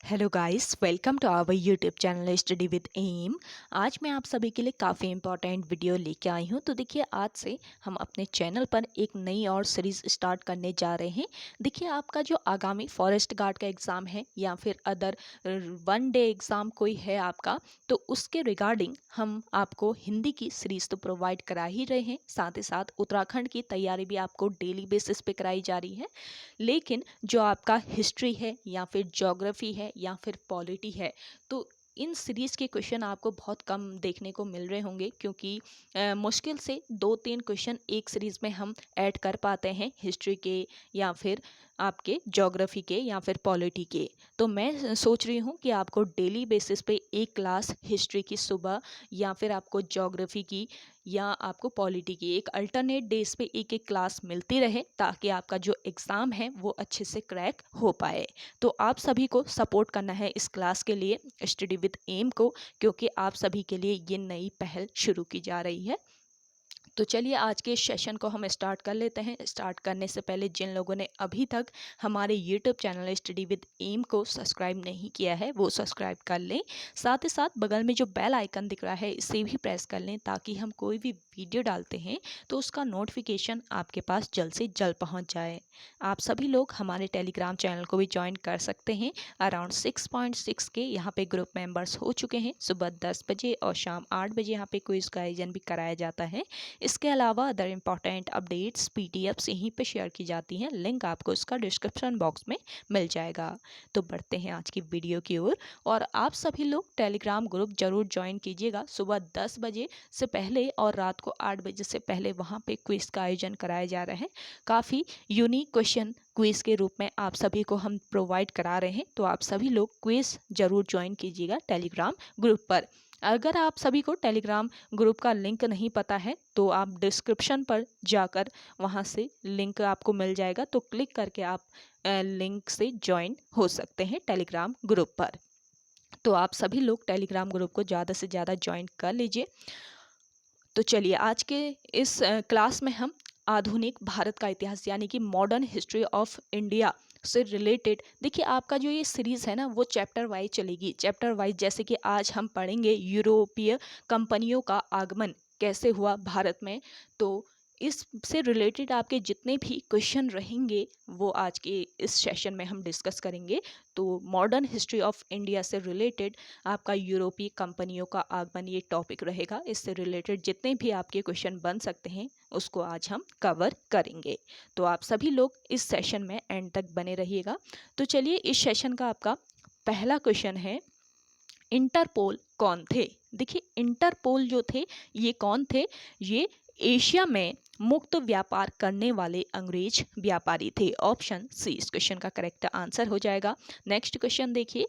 Hello guys, welcome to our YouTube channel study with M. आज मैं आप सभी के लिए काफ़ी इंपॉर्टेंट वीडियो लेके आई हूँ। तो देखिए, आज से हम अपने चैनल पर एक नई और सीरीज़ स्टार्ट करने जा रहे हैं। देखिए, आपका जो आगामी फॉरेस्ट गार्ड का एग्ज़ाम है या फिर अदर वन डे एग्ज़ाम कोई है आपका, तो उसके रिगार्डिंग हम आपको हिंदी की सीरीज़ तो प्रोवाइड करा ही रहे हैं, साथ ही साथ उत्तराखंड की तैयारी भी आपको डेली बेसिस पे कराई जा रही है। लेकिन जो आपका हिस्ट्री है या फिर ज्योग्राफी है या फिर पॉलिटी है, तो इन सीरीज़ के क्वेश्चन आपको बहुत कम देखने को मिल रहे होंगे, क्योंकि मुश्किल से 2-3 क्वेश्चन एक सीरीज़ में हम ऐड कर पाते हैं हिस्ट्री के या फिर आपके ज्योग्राफी के या फिर पॉलिटी के। तो मैं सोच रही हूँ कि आपको डेली बेसिस पे एक क्लास हिस्ट्री की सुबह या फिर आपको ज्योग्राफी की या आपको पॉलिटी की एक अल्टरनेट डेज पे एक एक क्लास मिलती रहे, ताकि आपका जो एग्ज़ाम है वो अच्छे से क्रैक हो पाए। तो आप सभी को सपोर्ट करना है इस क्लास के लिए, स्टडी विद एम को, क्योंकि आप सभी के लिए ये नई पहल शुरू की जा रही है। तो चलिए, आज के इस सेशन को हम स्टार्ट कर लेते हैं। स्टार्ट करने से पहले जिन लोगों ने अभी तक हमारे YouTube channel study with M को सब्सक्राइब नहीं किया है, वो सब्सक्राइब कर लें। साथ ही साथ बगल में जो बेल आइकन दिख रहा है, इसे भी प्रेस कर लें, ताकि हम कोई भी वीडियो डालते हैं तो उसका नोटिफिकेशन आपके पास जल्द से जल्द पहुँच जाए। आप सभी लोग हमारे टेलीग्राम चैनल को भी ज्वाइन कर सकते हैं। अराउंड 6.6 के यहाँ पे ग्रुप मेंबर्स हो चुके हैं। सुबह 10 बजे और शाम 8 बजे यहाँ पे क्विज का आयोजन भी कराया जाता है। इसके अलावा अदर इम्पॉर्टेंट अपडेट्स पीडीएफ्स यहीं पे शेयर की जाती हैं। लिंक आपको इसका डिस्क्रिप्शन बॉक्स में मिल जाएगा। तो बढ़ते हैं आज की वीडियो की ओर। और आप सभी लोग टेलीग्राम ग्रुप जरूर ज्वाइन कीजिएगा। सुबह 10 बजे से पहले और रात को 8 बजे से पहले वहाँ पे क्विज का आयोजन कराया जा रहा है। काफ़ी यूनिक क्वेश्चन क्विज के रूप में आप सभी को हम प्रोवाइड करा रहे हैं। तो आप सभी लोग क्विज जरूर ज्वाइन कीजिएगा टेलीग्राम ग्रुप पर। अगर आप सभी को टेलीग्राम ग्रुप का लिंक नहीं पता है, तो आप डिस्क्रिप्शन पर जाकर वहां से लिंक आपको मिल जाएगा, तो क्लिक करके आप लिंक से ज्वाइन हो सकते हैं टेलीग्राम ग्रुप पर। तो आप सभी लोग टेलीग्राम ग्रुप को ज़्यादा से ज़्यादा ज्वाइन कर लीजिए। तो चलिए, आज के इस क्लास में हम आधुनिक भारत का इतिहास यानी कि मॉडर्न हिस्ट्री ऑफ इंडिया से रिलेटेड, देखिए आपका जो ये सीरीज़ है ना, वो चैप्टर वाइज चलेगी। चैप्टर वाइज, जैसे कि आज हम पढ़ेंगे यूरोपीय कंपनियों का आगमन कैसे हुआ भारत में। तो इससे रिलेटेड आपके जितने भी क्वेश्चन रहेंगे, वो आज के इस सेशन में हम डिस्कस करेंगे। तो मॉडर्न हिस्ट्री ऑफ इंडिया से रिलेटेड आपका यूरोपीय कंपनियों का आगमन ये टॉपिक रहेगा। इससे रिलेटेड जितने भी आपके क्वेश्चन बन सकते हैं, उसको आज हम कवर करेंगे। तो आप सभी लोग इस सेशन में एंड तक बने रहिएगा। तो चलिए, इस सेशन का आपका पहला क्वेश्चन है, इंटरपोल कौन थे? देखिए, इंटरपोल जो थे, ये कौन थे? ये एशिया में मुक्त व्यापार करने वाले अंग्रेज व्यापारी थे। ऑप्शन सी इस क्वेश्चन का करेक्ट आंसर हो जाएगा। नेक्स्ट क्वेश्चन देखिए,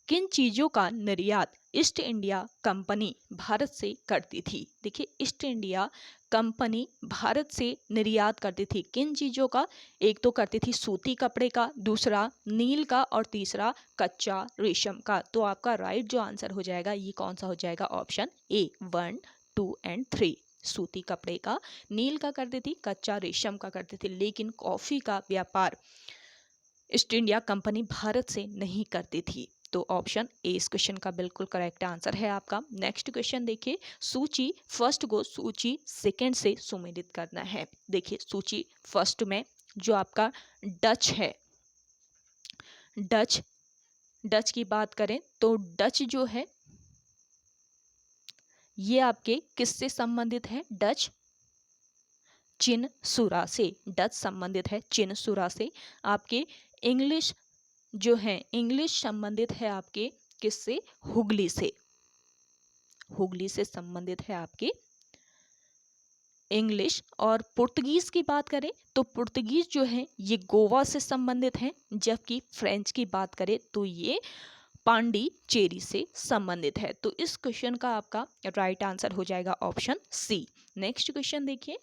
किन चीजों का निर्यात ईस्ट इंडिया कंपनी भारत से करती थी? देखिए, ईस्ट इंडिया कंपनी भारत से निर्यात करती थी किन चीजों का? एक तो करती थी सूती कपड़े का, दूसरा नील का और तीसरा कच्चा रेशम का। तो आपका राइट जो आंसर हो जाएगा, ये कौन सा हो जाएगा? Option A, 1, 2 and 3। सूती कपड़े का, नील का करती थी, कच्चा रेशम का करती थी। लेकिन कॉफी का व्यापार ईस्ट इंडिया कंपनी भारत से नहीं करती थी। तो ऑप्शन ए इस क्वेश्चन का बिल्कुल करेक्ट आंसर है आपका। नेक्स्ट क्वेश्चन देखिए, सूची फर्स्ट को सूची सेकंड से सुमेलित करना है। देखिए, सूची फर्स्ट में जो आपका डच है, डच डच की बात करें तो डच जो है, ये आपके किससे संबंधित है? डच चिनसुरा से। डच संबंधित है चिनसुरा से। आपके इंग्लिश जो है, इंग्लिश संबंधित है आपके किससे? हुगली से। हुगली से संबंधित है आपके इंग्लिश। और पुर्तगीज की बात करें तो पुर्तगीज जो है, ये गोवा से संबंधित है। जबकि फ्रेंच की बात करें तो ये पांडिचेरी से संबंधित है। तो इस क्वेश्चन का आपका राइट आंसर हो जाएगा ऑप्शन सी। नेक्स्ट क्वेश्चन देखिए,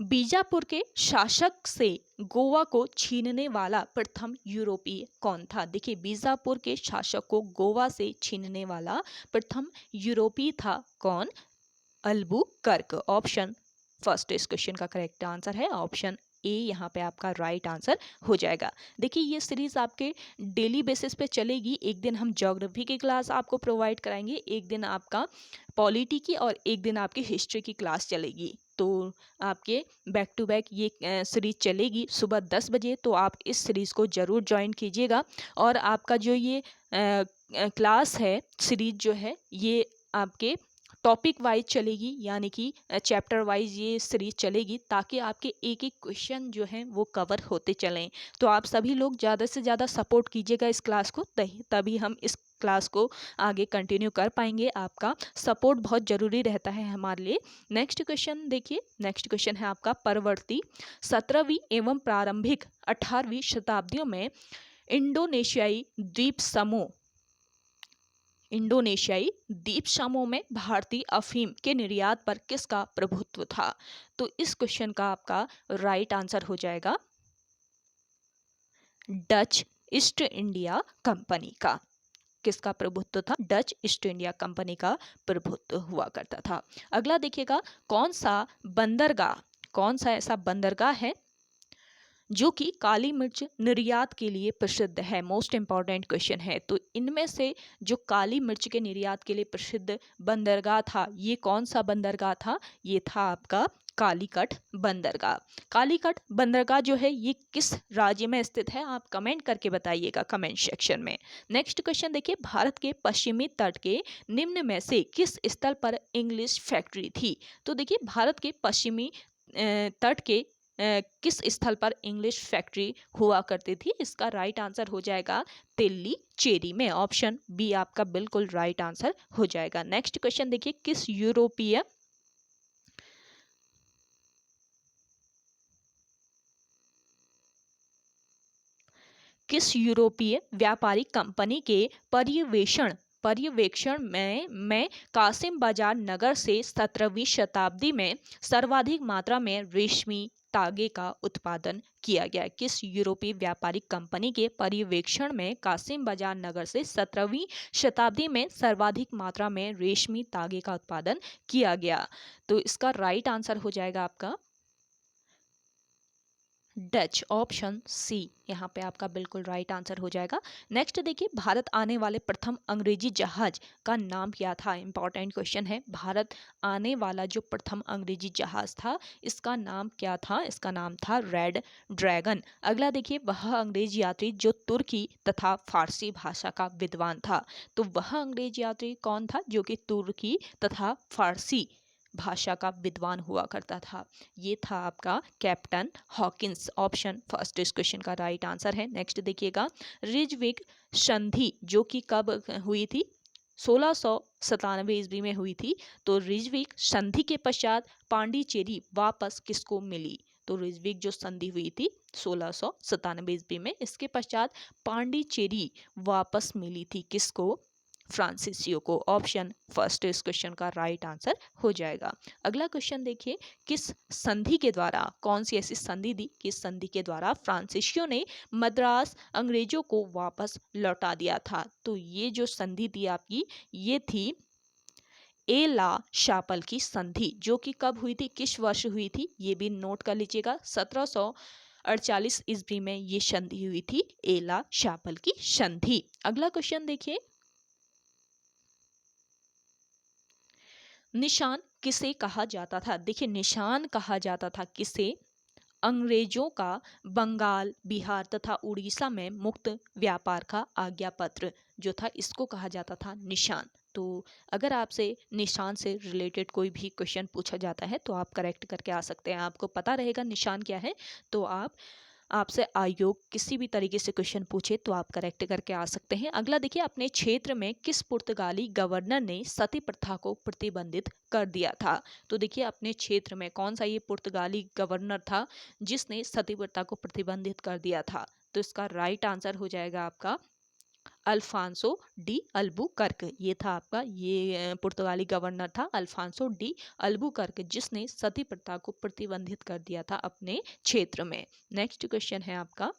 बीजापुर के शासक से गोवा को छीनने वाला प्रथम यूरोपीय कौन था? देखिए, बीजापुर के शासक को गोवा से छीनने वाला प्रथम यूरोपीय था कौन? अल्बुकर्क। ऑप्शन फर्स्ट इस क्वेश्चन का करेक्ट आंसर है ऑप्शन ए, यहाँ पे आपका राइट आंसर हो जाएगा। देखिए ये सीरीज आपके डेली बेसिस पे चलेगी। एक दिन हम ज्योग्राफी की क्लास आपको प्रोवाइड कराएंगे, एक दिन आपका पॉलिटी की और एक दिन आपकी हिस्ट्री की क्लास चलेगी। तो आपके बैक टू बैक ये सीरीज चलेगी सुबह 10 बजे। तो आप इस सीरीज़ को ज़रूर ज्वाइन कीजिएगा। और आपका जो ये क्लास है, सीरीज जो है, ये आपके टॉपिक वाइज चलेगी, यानी कि चैप्टर वाइज ये सीरीज चलेगी, ताकि आपके एक एक क्वेश्चन जो हैं वो कवर होते चलें। तो आप सभी लोग ज़्यादा से ज़्यादा सपोर्ट कीजिएगा इस क्लास को, तभी हम इस क्लास को आगे कंटिन्यू कर पाएंगे। आपका सपोर्ट बहुत ज़रूरी रहता है हमारे लिए। नेक्स्ट क्वेश्चन देखिए, नेक्स्ट क्वेश्चन है आपका परवर्ती 17वीं एवं प्रारंभिक 18वीं शताब्दियों में इंडोनेशियाई द्वीप समूह में भारतीय अफीम के निर्यात पर किसका प्रभुत्व था? तो इस क्वेश्चन का आपका राइट आंसर हो जाएगा डच ईस्ट इंडिया कंपनी का। किसका प्रभुत्व था? डच ईस्ट इंडिया कंपनी का प्रभुत्व हुआ करता था। अगला देखिएगा, कौन सा ऐसा बंदरगाह है जो कि काली मिर्च निर्यात के लिए प्रसिद्ध है? मोस्ट इंपॉर्टेंट क्वेश्चन है। तो इनमें से जो काली मिर्च के निर्यात के लिए प्रसिद्ध बंदरगाह था, ये कौन सा बंदरगाह था? ये था आपका कालीकट बंदरगाह। कालीकट बंदरगाह जो है ये किस राज्य में स्थित है? आप कमेंट करके बताइएगा कमेंट सेक्शन में। नेक्स्ट क्वेश्चन देखिए, भारत के पश्चिमी तट के निम्न में से किस स्थल पर इंग्लिश फैक्ट्री थी? तो देखिए भारत के पश्चिमी तट के किस स्थल पर इंग्लिश फैक्ट्री हुआ करती थी? इसका राइट आंसर हो जाएगा दिल्ली चेरी में। ऑप्शन बी आपका बिल्कुल राइट आंसर हो जाएगा। नेक्स्ट क्वेश्चन देखिए, किस यूरोपीय व्यापारिक कंपनी के पर्यवेक्षण में कासिम बाजार नगर से 17वीं शताब्दी में सर्वाधिक मात्रा में रेशमी तागे का उत्पादन किया गया? किस यूरोपीय व्यापारिक कंपनी के पर्यवेक्षण में कासिम बाजार नगर से 17वीं शताब्दी में सर्वाधिक मात्रा में रेशमी तागे का उत्पादन किया गया? तो इसका राइट आंसर हो जाएगा आपका डच, ऑप्शन सी यहाँ पे आपका बिल्कुल राइट आंसर हो जाएगा। नेक्स्ट देखिए, भारत आने वाले प्रथम अंग्रेजी जहाज का नाम क्या था? इंपॉर्टेंट क्वेश्चन है। भारत आने वाला जो प्रथम अंग्रेजी जहाज था, इसका नाम क्या था? इसका नाम था रेड ड्रैगन। अगला देखिए, वह अंग्रेज यात्री जो तुर्की तथा फारसी भाषा का विद्वान था। तो वह अंग्रेज यात्री कौन था जो कि तुर्की तथा फारसी भाषा का विद्वान हुआ करता था? ये था आपका कैप्टन हॉकिंस। ऑप्शन फर्स्ट इस क्वेश्चन का राइट आंसर है। नेक्स्ट देखिएगा, रिजविक संधि जो कि कब हुई थी? 1697 ईस्वी में हुई थी। तो रिजविक संधि के पश्चात पांडिचेरी वापस किसको मिली? तो रिजविक जो संधि हुई थी 1697 ईस्वी में, इसके पश्चात पांडिचेरी वापस मिली थी किसको? फ्रांसीसियो को। ऑप्शन फर्स्ट इस क्वेश्चन का राइट आंसर हो जाएगा। अगला क्वेश्चन देखिए, किस संधि के द्वारा, कौन सी ऐसी संधि थी, किस संधि के द्वारा फ्रांसीसियो ने मद्रास अंग्रेजों को वापस लौटा दिया था? तो ये जो संधि थी आपकी, ये थी ए ला शापल की संधि, जो कि कब हुई थी, किस वर्ष हुई थी? ये भी नोट कर लीजिएगा, 1748 ईस्वी में ये संधि हुई थी, ए ला शापल की संधि। अगला क्वेश्चन देखिए, निशान किसे कहा जाता था? देखिए निशान कहा जाता था किसे? अंग्रेजों का बंगाल, बिहार तथा उड़ीसा में मुक्त व्यापार का आज्ञा पत्र जो था, इसको कहा जाता था निशान। तो अगर आपसे निशान से रिलेटेड कोई भी क्वेश्चन पूछा जाता है तो आप करेक्ट करके आ सकते हैं। आपको पता रहेगा निशान क्या है, तो आपसे आयोग किसी भी तरीके से क्वेश्चन पूछे तो आप करेक्ट करके आ सकते हैं। अगला देखिए, अपने क्षेत्र में किस पुर्तगाली गवर्नर ने सती प्रथा को प्रतिबंधित कर दिया था? तो देखिए अपने क्षेत्र में कौन सा ये पुर्तगाली गवर्नर था जिसने सती प्रथा को प्रतिबंधित कर दिया था? तो इसका राइट आंसर हो जाएगा आपका अल्फांसो डी अल्बुकर्क। ये था आपका, ये पुर्तगाली गवर्नर था अल्फांसो डी अल्बुकर्क, जिसने सती प्रथा को प्रतिबंधित कर दिया था अपने क्षेत्र में। नेक्स्ट क्वेश्चन है आपका,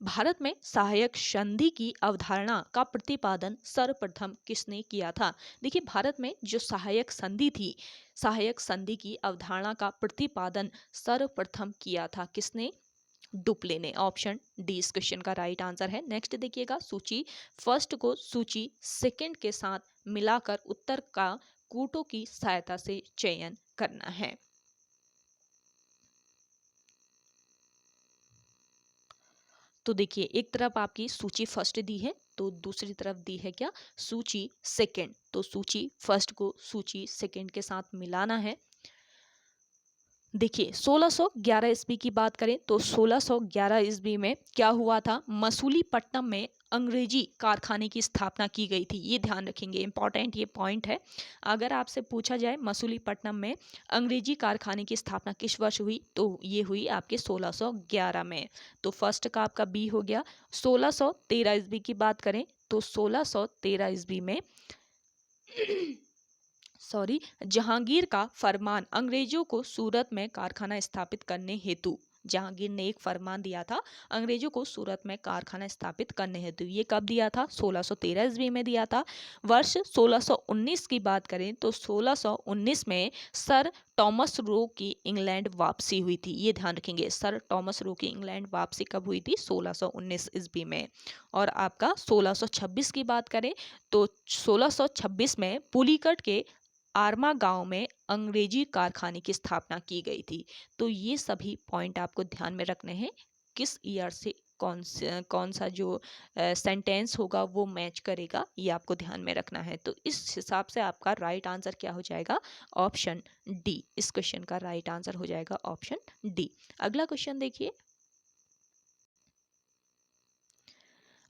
भारत में सहायक संधि की अवधारणा का प्रतिपादन सर्वप्रथम किसने किया था? देखिए, भारत में जो सहायक संधि थी, सहायक संधि की अवधारणा का प्रतिपादन सर्वप्रथम किया था किसने? डुप्ले ने। ऑप्शन डी इस क्वेश्चन का राइट आंसर है। नेक्स्ट देखिएगा, सूची फर्स्ट को सूची सेकंड के साथ मिलाकर उत्तर का कूटों की सहायता से चयन करना है। तो देखिए, एक तरफ आपकी सूची फर्स्ट दी है, तो दूसरी तरफ दी है क्या? सूची सेकंड। तो सूची फर्स्ट को सूची सेकंड के साथ मिलाना है। देखिए, 1611 ईस्वी की बात करें तो 1611 ईस्वी में क्या हुआ था? मसूलीपट्टनम में अंग्रेजी कारखाने की स्थापना की गई थी। ये ध्यान रखेंगे, इंपॉर्टेंट ये पॉइंट है। अगर आपसे पूछा जाए मसूलीपट्टनम में अंग्रेजी कारखाने की स्थापना किस वर्ष हुई, तो ये हुई आपके 1611 में। तो फर्स्ट का आपका बी हो गया। 1613 ईस्वी की बात करें तो 1613 ईस्वी में जहांगीर का फरमान अंग्रेजों को सूरत में कारखाना स्थापित करने हेतु, जहांगीर ने एक फरमान दिया था अंग्रेजों को सूरत में कारखाना स्थापित करने हेतु। ये कब दिया था? 1613 ईस्वी में दिया था। वर्ष 1619 की बात करें तो 1619 में सर टॉमस रो की इंग्लैंड वापसी हुई थी। ये ध्यान रखेंगे, सर टॉमस रो की इंग्लैंड वापसी कब हुई थी? 1619 ईस्वी में। और आपका 1626 की बात करें तो 1626 में पुलिकट के आर्मा गांव में अंग्रेजी कारखाने की स्थापना की गई थी। तो ये सभी पॉइंट आपको ध्यान में रखने हैं। किस ईयर से कौन सा जो सेंटेंस होगा वो मैच करेगा, ये आपको ध्यान में रखना है। तो इस हिसाब से आपका राइट आंसर क्या हो जाएगा? Option D. इस क्वेश्चन का राइट आंसर हो जाएगा ऑप्शन डी। अगला क्वेश्चन देखिए,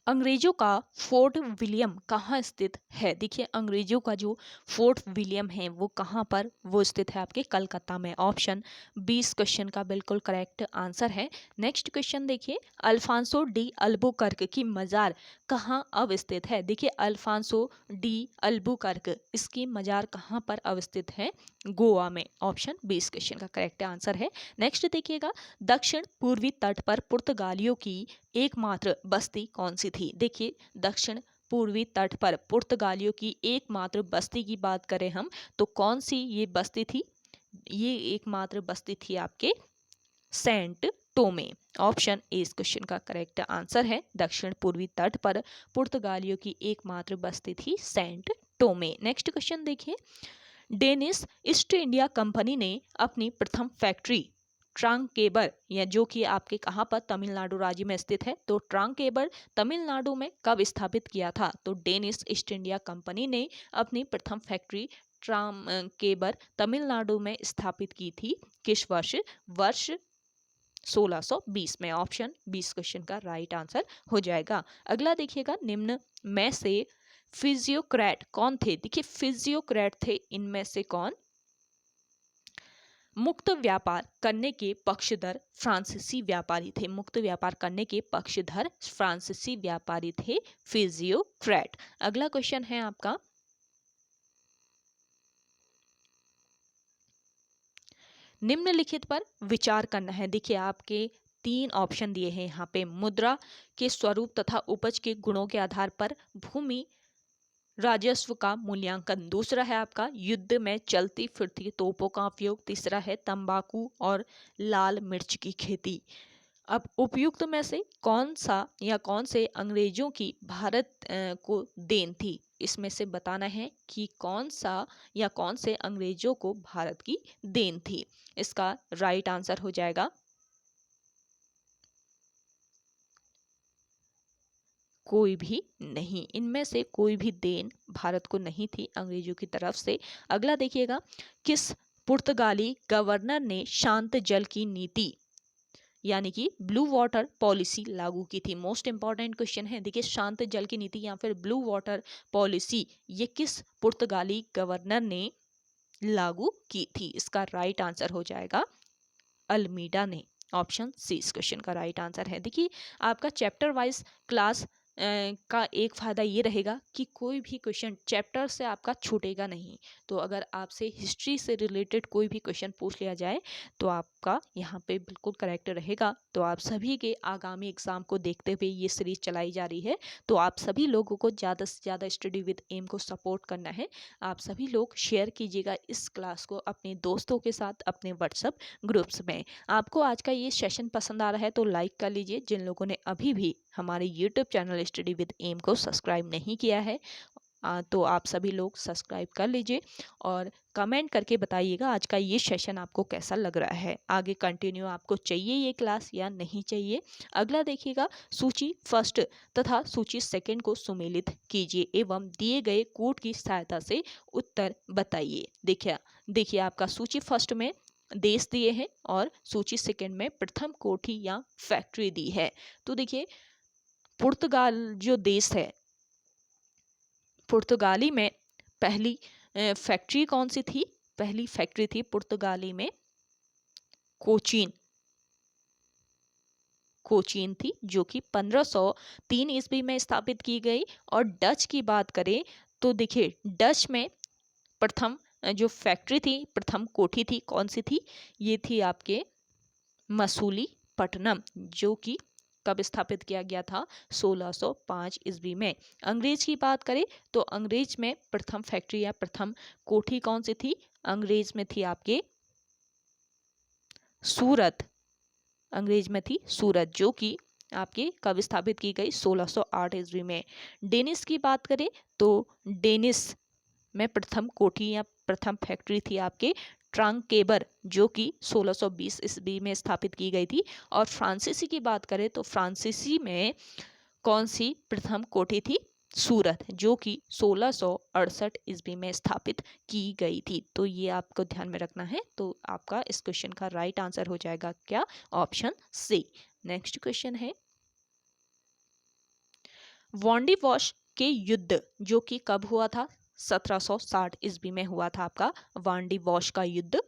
अंग्रेजों का फोर्ट विलियम कहाँ स्थित है? देखिए, अंग्रेजों का जो फोर्ट विलियम है वो कहाँ पर? वो स्थित है आपके कलकत्ता में। ऑप्शन 20 क्वेश्चन का बिल्कुल करेक्ट आंसर है। नेक्स्ट क्वेश्चन देखिए, अल्फांसो डी अल्बुकर्क की मजार कहाँ अवस्थित है? देखिए, अल्फांसो डी अल्बुकर्क, इसकी मजार कहाँ पर अवस्थित है? गोवा में। ऑप्शन 20 क्वेश्चन का करेक्ट आंसर है। नेक्स्ट देखिएगा, दक्षिण पूर्वी तट पर पुर्तगालियों की एकमात्र बस्ती कौन सी थी? देखिए, दक्षिण पूर्वी तट पर पुर्तगालियों की एकमात्र बस्ती की बात करें हम तो कौन सी ये बस्ती थी? ये एकमात्र बस्ती थी आपके सेंट टोमे। ऑप्शन ए इस क्वेश्चन का करेक्ट आंसर है। दक्षिण पूर्वी तट पर पुर्तगालियों की एकमात्र बस्ती थी सेंट टोमे। नेक्स्ट क्वेश्चन देखिए, डेनिश ईस्ट इंडिया कंपनी ने अपनी प्रथम फैक्ट्री ट्रांकेबर, या जो कि आपके कहाँ पर? तमिलनाडु राज्य में स्थित है। तो ट्रांकेबर तमिलनाडु में कब स्थापित किया था? तो डेनिश ईस्ट इंडिया कंपनी ने अपनी प्रथम फैक्ट्री ट्रांकेबर तमिलनाडु में स्थापित की थी। किस वर्ष? वर्ष 1620 में। ऑप्शन 20 क्वेश्चन का राइट आंसर हो जाएगा। अगला देखिएगा, निम्न में से फिजियोक्रेट कौन थे? देखिए, फिजियोक्रेट थे इनमें से कौन? मुक्त व्यापार करने के पक्षधर फ्रांसीसी व्यापारी थे। मुक्त व्यापार करने के पक्षधर फ्रांसीसी व्यापारी थे फिजियोक्रेट। अगला क्वेश्चन है आपका, निम्नलिखित पर विचार करना है। देखिए, आपके 3 ऑप्शन दिए हैं यहाँ पे। मुद्रा के स्वरूप तथा उपज के गुणों के आधार पर भूमि राजस्व का मूल्यांकन। दूसरा है आपका युद्ध में चलती फिरती तोपों का उपयोग। तीसरा है तंबाकू और लाल मिर्च की खेती। अब उपयुक्त में से कौन सा या कौन से अंग्रेजों की भारत को देन थी? इसमें से बताना है कि कौन सा या कौन से अंग्रेजों को भारत की देन थी। इसका राइट आंसर हो जाएगा कोई भी नहीं। इनमें से कोई भी देन भारत को नहीं थी अंग्रेजों की तरफ से। अगला देखिएगा, किस पुर्तगाली गवर्नर ने शांत जल की नीति यानी कि ब्लू वाटर पॉलिसी लागू की थी? मोस्ट इंपॉर्टेंट क्वेश्चन है। देखिए, शांत जल की नीति या फिर ब्लू वाटर पॉलिसी ये किस पुर्तगाली गवर्नर ने लागू की थी? इसका राइट आंसर हो जाएगा अल्मीडा ने। ऑप्शन सी इस क्वेश्चन का राइट आंसर है। देखिए, आपका चैप्टर वाइज क्लास का एक फ़ायदा ये रहेगा कि कोई भी क्वेश्चन चैप्टर से आपका छूटेगा नहीं। तो अगर आपसे हिस्ट्री से रिलेटेड कोई भी क्वेश्चन पूछ लिया जाए तो आपका यहाँ पे बिल्कुल करेक्ट रहेगा। तो आप सभी के आगामी एग्ज़ाम को देखते हुए ये सीरीज़ चलाई जा रही है। तो आप सभी लोगों को ज़्यादा से ज़्यादा स्टडी विद एम को सपोर्ट करना है। आप सभी लोग शेयर कीजिएगा इस क्लास को अपने दोस्तों के साथ अपने व्हाट्सएप ग्रुप्स में। आपको आज का ये सेशन पसंद आ रहा है तो लाइक कर लीजिए। जिन लोगों ने अभी भी हमारे YouTube channel study with M को सब्सक्राइब नहीं किया है तो आप सभी लोग सब्सक्राइब कर लीजिए और कमेंट करके बताइएगा आज का ये सेशन आपको कैसा लग रहा है। आगे कंटिन्यू आपको चाहिए ये क्लास या नहीं चाहिए। अगला देखिएगा, सूची फर्स्ट तथा सूची सेकंड को सुमेलित कीजिए एवं दिए गए कोड की सहायता से उत्तर बताइए। देखिए आपका सूची फर्स्ट में देश दिए हैं और सूची सेकंड में प्रथम कोठी या फैक्ट्री दी है। तो देखिए पुर्तगाल जो देश है, पुर्तगाली में पहली फैक्ट्री कौन सी थी? पहली फैक्ट्री थी पुर्तगाली में कोचीन थी, जो कि 1503 ईस्वी में स्थापित की गई। और डच की बात करें तो देखिए डच में प्रथम जो फैक्ट्री थी, प्रथम कोठी थी, कौन सी थी? ये थी आपके मसूलीपट्टनम, जो कि कब स्थापित किया गया था? 1605 ईस्वी में। अंग्रेज की बात करें तो अंग्रेज में प्रथम फैक्ट्री या प्रथम कोठी कौन सी थी? अंग्रेज में थी आपके सूरत। अंग्रेज में थी सूरत, जो कि आपके कब स्थापित की गई? 1608 ईस्वी में। डेनिस की बात करें तो डेनिस में प्रथम कोठी या प्रथम फैक्ट्री थी आपके ट्रांकेबर, जो कि 1620 ईस्वी में स्थापित की गई थी। और फ्रांसीसी की बात करें तो फ्रांसीसी में कौन सी प्रथम कोठी थी? सूरत, जो कि 1668 ईस्वी में स्थापित की गई थी। तो ये आपको ध्यान में रखना है। तो आपका इस क्वेश्चन का राइट आंसर हो जाएगा क्या? Option C. नेक्स्ट क्वेश्चन है, वॉन्डिवॉश के युद्ध जो कि कब हुआ था? 1760 ईस्वी में हुआ था आपका वॉन्डिवॉश का युद्ध।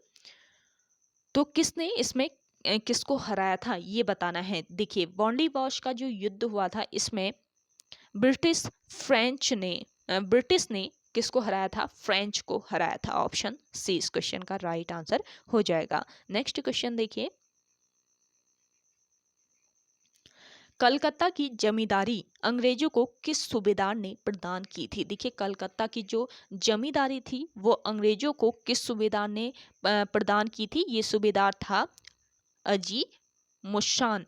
तो किसने इसमें किसको हराया था ये बताना है। देखिए वॉन्डिवॉश का जो युद्ध हुआ था इसमें ब्रिटिश ने किसको हराया था? फ्रेंच को हराया था। ऑप्शन सी इस क्वेश्चन का राइट आंसर हो जाएगा। नेक्स्ट क्वेश्चन देखिए, कलकत्ता की जमींदारी अंग्रेजों को किस सूबेदार ने प्रदान की थी? देखिए कलकत्ता की जो जमींदारी थी वो अंग्रेजों को किस सूबेदार ने प्रदान की थी? ये सूबेदार था अजी मुश्तान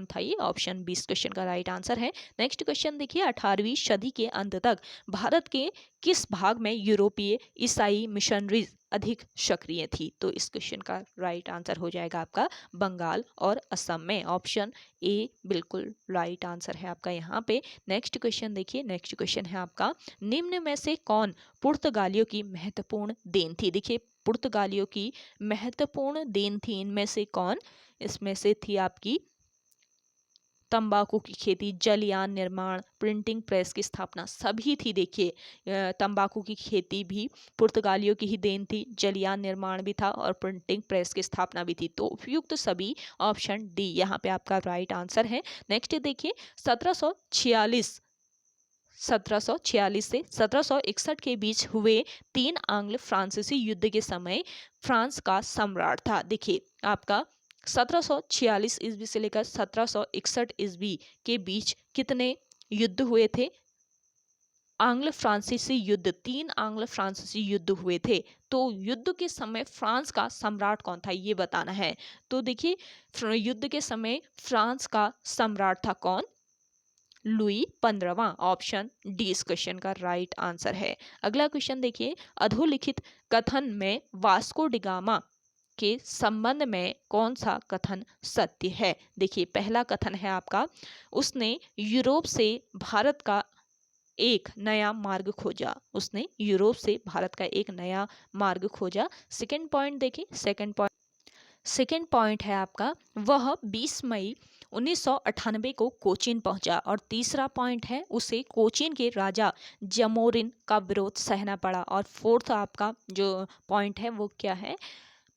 था ये। ऑप्शन 20 क्वेश्चन का राइट आंसर है। नेक्स्ट क्वेश्चन देखिए, 18वीं सदी के अंत तक भारत के किस भाग में यूरोपीय ईसाई मिशनरीज अधिक सक्रिय थी? तो इस क्वेश्चन का राइट आंसर हो जाएगा आपका बंगाल और असम में। ऑप्शन ए बिल्कुल राइट आंसर है आपका यहाँ पे। नेक्स्ट क्वेश्चन देखिए, नेक्स्ट क्वेश्चन है आपका, निम्न में से कौन पुर्तगालियों की महत्वपूर्ण देन थी? देखिए पुर्तगालियों की महत्वपूर्ण देन थी इनमें से कौन? इसमें से थी आपकी तंबाकू की खेती, जलयान निर्माण, प्रिंटिंग प्रेस की स्थापना, सभी थी। देखिए तंबाकू की खेती भी पुर्तगालियों की ही देन थी, जलयान निर्माण भी था और प्रिंटिंग प्रेस की स्थापना भी थी। तो उपयुक्त सभी ऑप्शन डी यहाँ पे आपका राइट आंसर है। नेक्स्ट देखिए, 1746 से 1761 के बीच हुए 3 आंग्ल फ्रांसीसी युद्ध के समय फ्रांस का सम्राट था। देखिए आपका 1746 ईस्वी से लेकर 1761 ईस्वी के बीच कितने युद्ध हुए थे? आंग्ल फ्रांसीसी युद्ध, 3 आंग्ल फ्रांसीसी युद्ध हुए थे। तो युद्ध के समय फ्रांस का सम्राट कौन था ये बताना है। तो देखिए युद्ध के समय फ्रांस का सम्राट था कौन? लुई 15वां। ऑप्शन डी इस क्वेश्चन का राइट आंसर है। अगला क्वेश्चन देखिए, अधोलिखित कथन में वास्को डी गामा के संबंध में कौन सा कथन सत्य है? देखिए पहला कथन है आपका, उसने यूरोप से भारत का एक नया मार्ग खोजा। उसने यूरोप से भारत का एक नया मार्ग खोजा। सेकंड पॉइंट देखिए, सेकंड पॉइंट है आपका, वह 20 मई 1998 को कोचीन पहुंचा। और तीसरा पॉइंट है, उसे कोचीन के राजा जमोरिन का विरोध सहना पड़ा। और फोर्थ आपका जो पॉइंट है वो क्या है,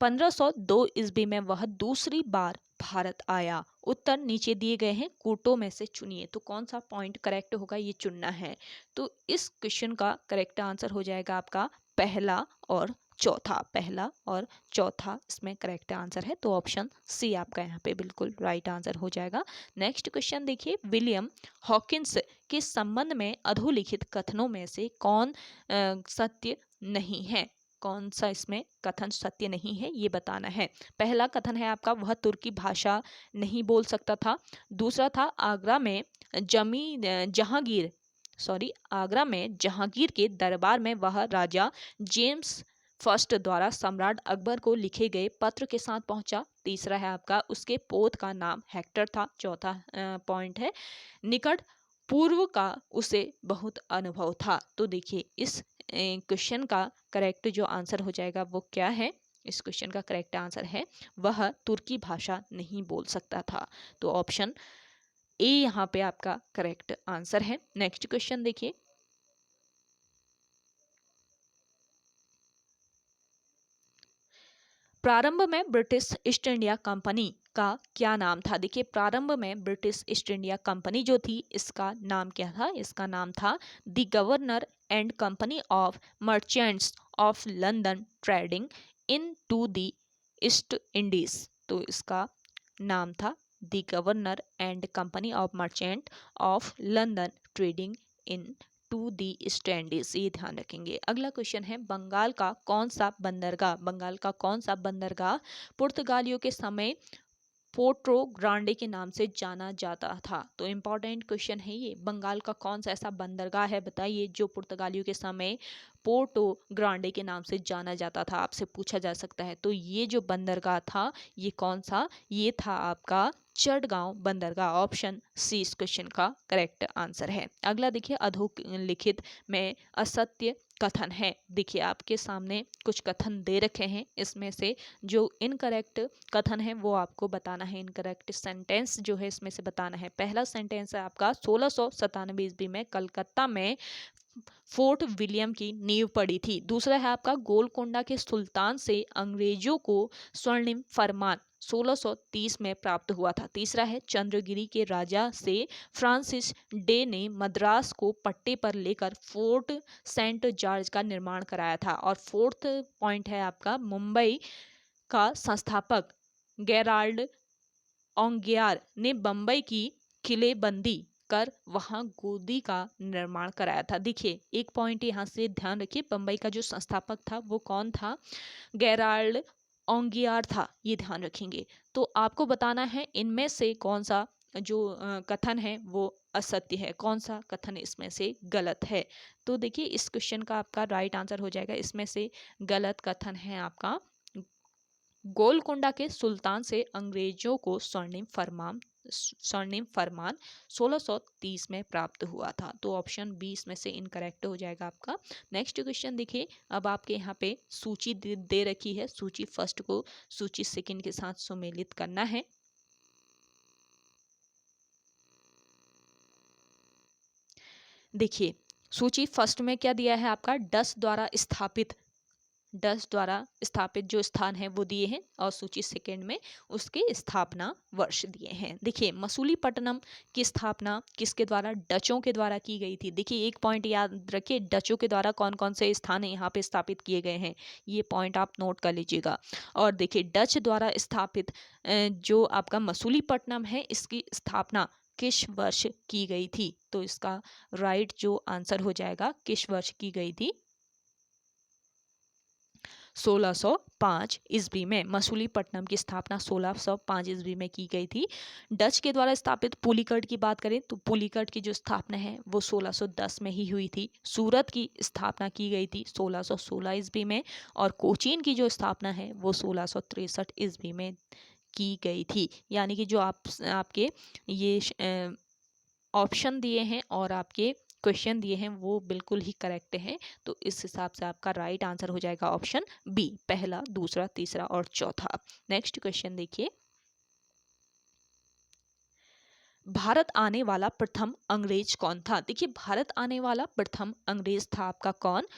1502 ईस्वी में वह दूसरी बार भारत आया? उत्तर नीचे दिए गए हैं, कोटों में से चुनिए। तो कौन सा पॉइंट करेक्ट होगा, ये चुनना है। तो इस क्वेश्चन का करेक्ट आंसर हो जाएगा आपका पहला और चौथा। पहला और चौथा इसमें करेक्ट आंसर है, तो ऑप्शन सी आपका यहाँ पे बिल्कुल राइट आंसर हो जाएगा। नेक्स्ट क्वेश्चन देखिए, विलियम हॉकिंस के संबंध में अधोलिखित कथनों में से कौन सत्य नहीं है? कौन सा इसमें कथन सत्य नहीं है, ये बताना है। पहला कथन है आपका, वह तुर्की भाषा नहीं बोल सकता था। दूसरा था, आगरा में जहांगीर के दरबार में वह राजा जेम्स फर्स्ट द्वारा सम्राट अकबर को लिखे गए पत्र के साथ पहुंचा। तीसरा है आपका, उसके पोत का नाम हेक्टर था। चौथा पॉइंट है, निकट पूर्व का उसे बहुत अनुभव था। तो देखिए इस क्वेश्चन का करेक्ट जो आंसर हो जाएगा वो क्या है? इस क्वेश्चन का करेक्ट आंसर है, वह तुर्की भाषा नहीं बोल सकता था। तो ऑप्शन ए यहाँ पे आपका करेक्ट आंसर है। नेक्स्ट क्वेश्चन देखिए, प्रारंभ में ब्रिटिश ईस्ट इंडिया कंपनी का क्या नाम था? देखिए प्रारंभ में ब्रिटिश ईस्ट इंडिया कंपनी जो थी, इसका नाम क्या था? इसका नाम था the governor and company of merchants of London trading into the East Indies. तो इसका नाम था the governor and company of merchant of London trading into the East Indies, ये ध्यान रखेंगे। अगला क्वेश्चन है, बंगाल का कौन सा बंदरगाह पुर्तगालियों के समय पोर्टो ग्रांडे के नाम से जाना जाता था? तो इम्पोर्टेंट क्वेश्चन है ये, बंगाल का कौन सा ऐसा बंदरगाह है बताइए जो पुर्तगालियों के समय पोर्टो ग्रांडे के नाम से जाना जाता था, आपसे पूछा जा सकता है। तो ये जो बंदरगाह था, ये कौन सा? ये था आपका चटगांव बंदरगाह। ऑप्शन सी इस क्वेश्चन का करेक्ट आंसर है। अगला देखिए, अधोलिखित में असत्य कथन है। देखिए आपके सामने कुछ कथन दे रखे हैं, इसमें से जो इनकरेक्ट कथन है वो आपको बताना है। इनकरेक्ट सेंटेंस जो है इसमें से बताना है। पहला सेंटेंस है आपका, 1697 ईस्वी में कलकत्ता में फोर्ट विलियम की नींव पड़ी थी। दूसरा है आपका, गोलकोंडा के सुल्तान से अंग्रेजों को स्वर्णिम फरमान 1630 में प्राप्त हुआ था। तीसरा है, चंद्रगिरी के राजा से फ्रांसिस डे ने मद्रास को पट्टे पर लेकर फोर्ट सेंट जॉर्ज का निर्माण कराया था। और फोर्थ पॉइंट है आपका, मुंबई का संस्थापक गेराल्ड ओंगियार ने बम्बई की किलेबंदी कर वहां गोदी का निर्माण कराया था। देखिए एक पॉइंट यहाँ से ध्यान रखिए, बम्बई का जो संस्थापक था वो कौन था? गेराल्ड ओंगियार था, ये ध्यान रखेंगे। तो आपको बताना है इनमें से कौन सा जो कथन है वो असत्य है, कौन सा कथन इसमें से गलत है। तो देखिए इस क्वेश्चन का आपका राइट आंसर हो जाएगा, इसमें से गलत कथन है आपका, गोलकोंडा के सुल्तान से अंग्रेजों को स्वर्णिम फरमान 1630 में प्राप्त हुआ था। तो ऑप्शन बी इसमें से इनकरेक्ट हो जाएगा आपका। नेक्स्ट क्वेश्चन देखिए, अब आपके यहाँ पे सूची दे रखी है, सूची फर्स्ट को सूची सेकंड के साथ सुमेलित करना है। देखिए सूची फर्स्ट में क्या दिया है आपका, डच द्वारा स्थापित जो स्थान है वो दिए हैं, और सूची सेकंड में उसके स्थापना वर्ष दिए हैं। देखिए मसूलीपट्टनम की स्थापना किसके द्वारा? डचों के द्वारा की गई थी। देखिए एक पॉइंट याद रखिए, डचों के द्वारा कौन कौन से स्थान यहाँ पे स्थापित किए गए हैं, ये पॉइंट आप नोट कर लीजिएगा। और देखिए डच द्वारा स्थापित जो आपका मसूलीपट्टनम है, इसकी स्थापना किस वर्ष की गई थी? तो इसका राइट जो आंसर हो जाएगा, किस वर्ष की गई थी? 1605 ईस्वी में मसूलीपट्टनम की स्थापना 1605 ईस्वी में की गई थी। डच के द्वारा स्थापित पुलिकट की बात करें तो पुलिकट की जो स्थापना है वो 1610 में ही हुई थी। सूरत की स्थापना की गई थी 1616 ईस्वी में, और कोचीन की जो स्थापना है वो 1663 ईस्वी में की गई थी। यानी कि जो आपके ये ऑप्शन दिए हैं और आपके क्वेश्चन दिए हैं वो बिल्कुल ही करेक्ट हैं। तो इस हिसाब से आपका राइट आंसर हो जाएगा ऑप्शन बी, पहला, दूसरा, तीसरा और चौथा। नेक्स्ट क्वेश्चन देखिए, भारत आने वाला प्रथम अंग्रेज कौन था? देखिए भारत आने वाला प्रथम अंग्रेज था आपका कौन?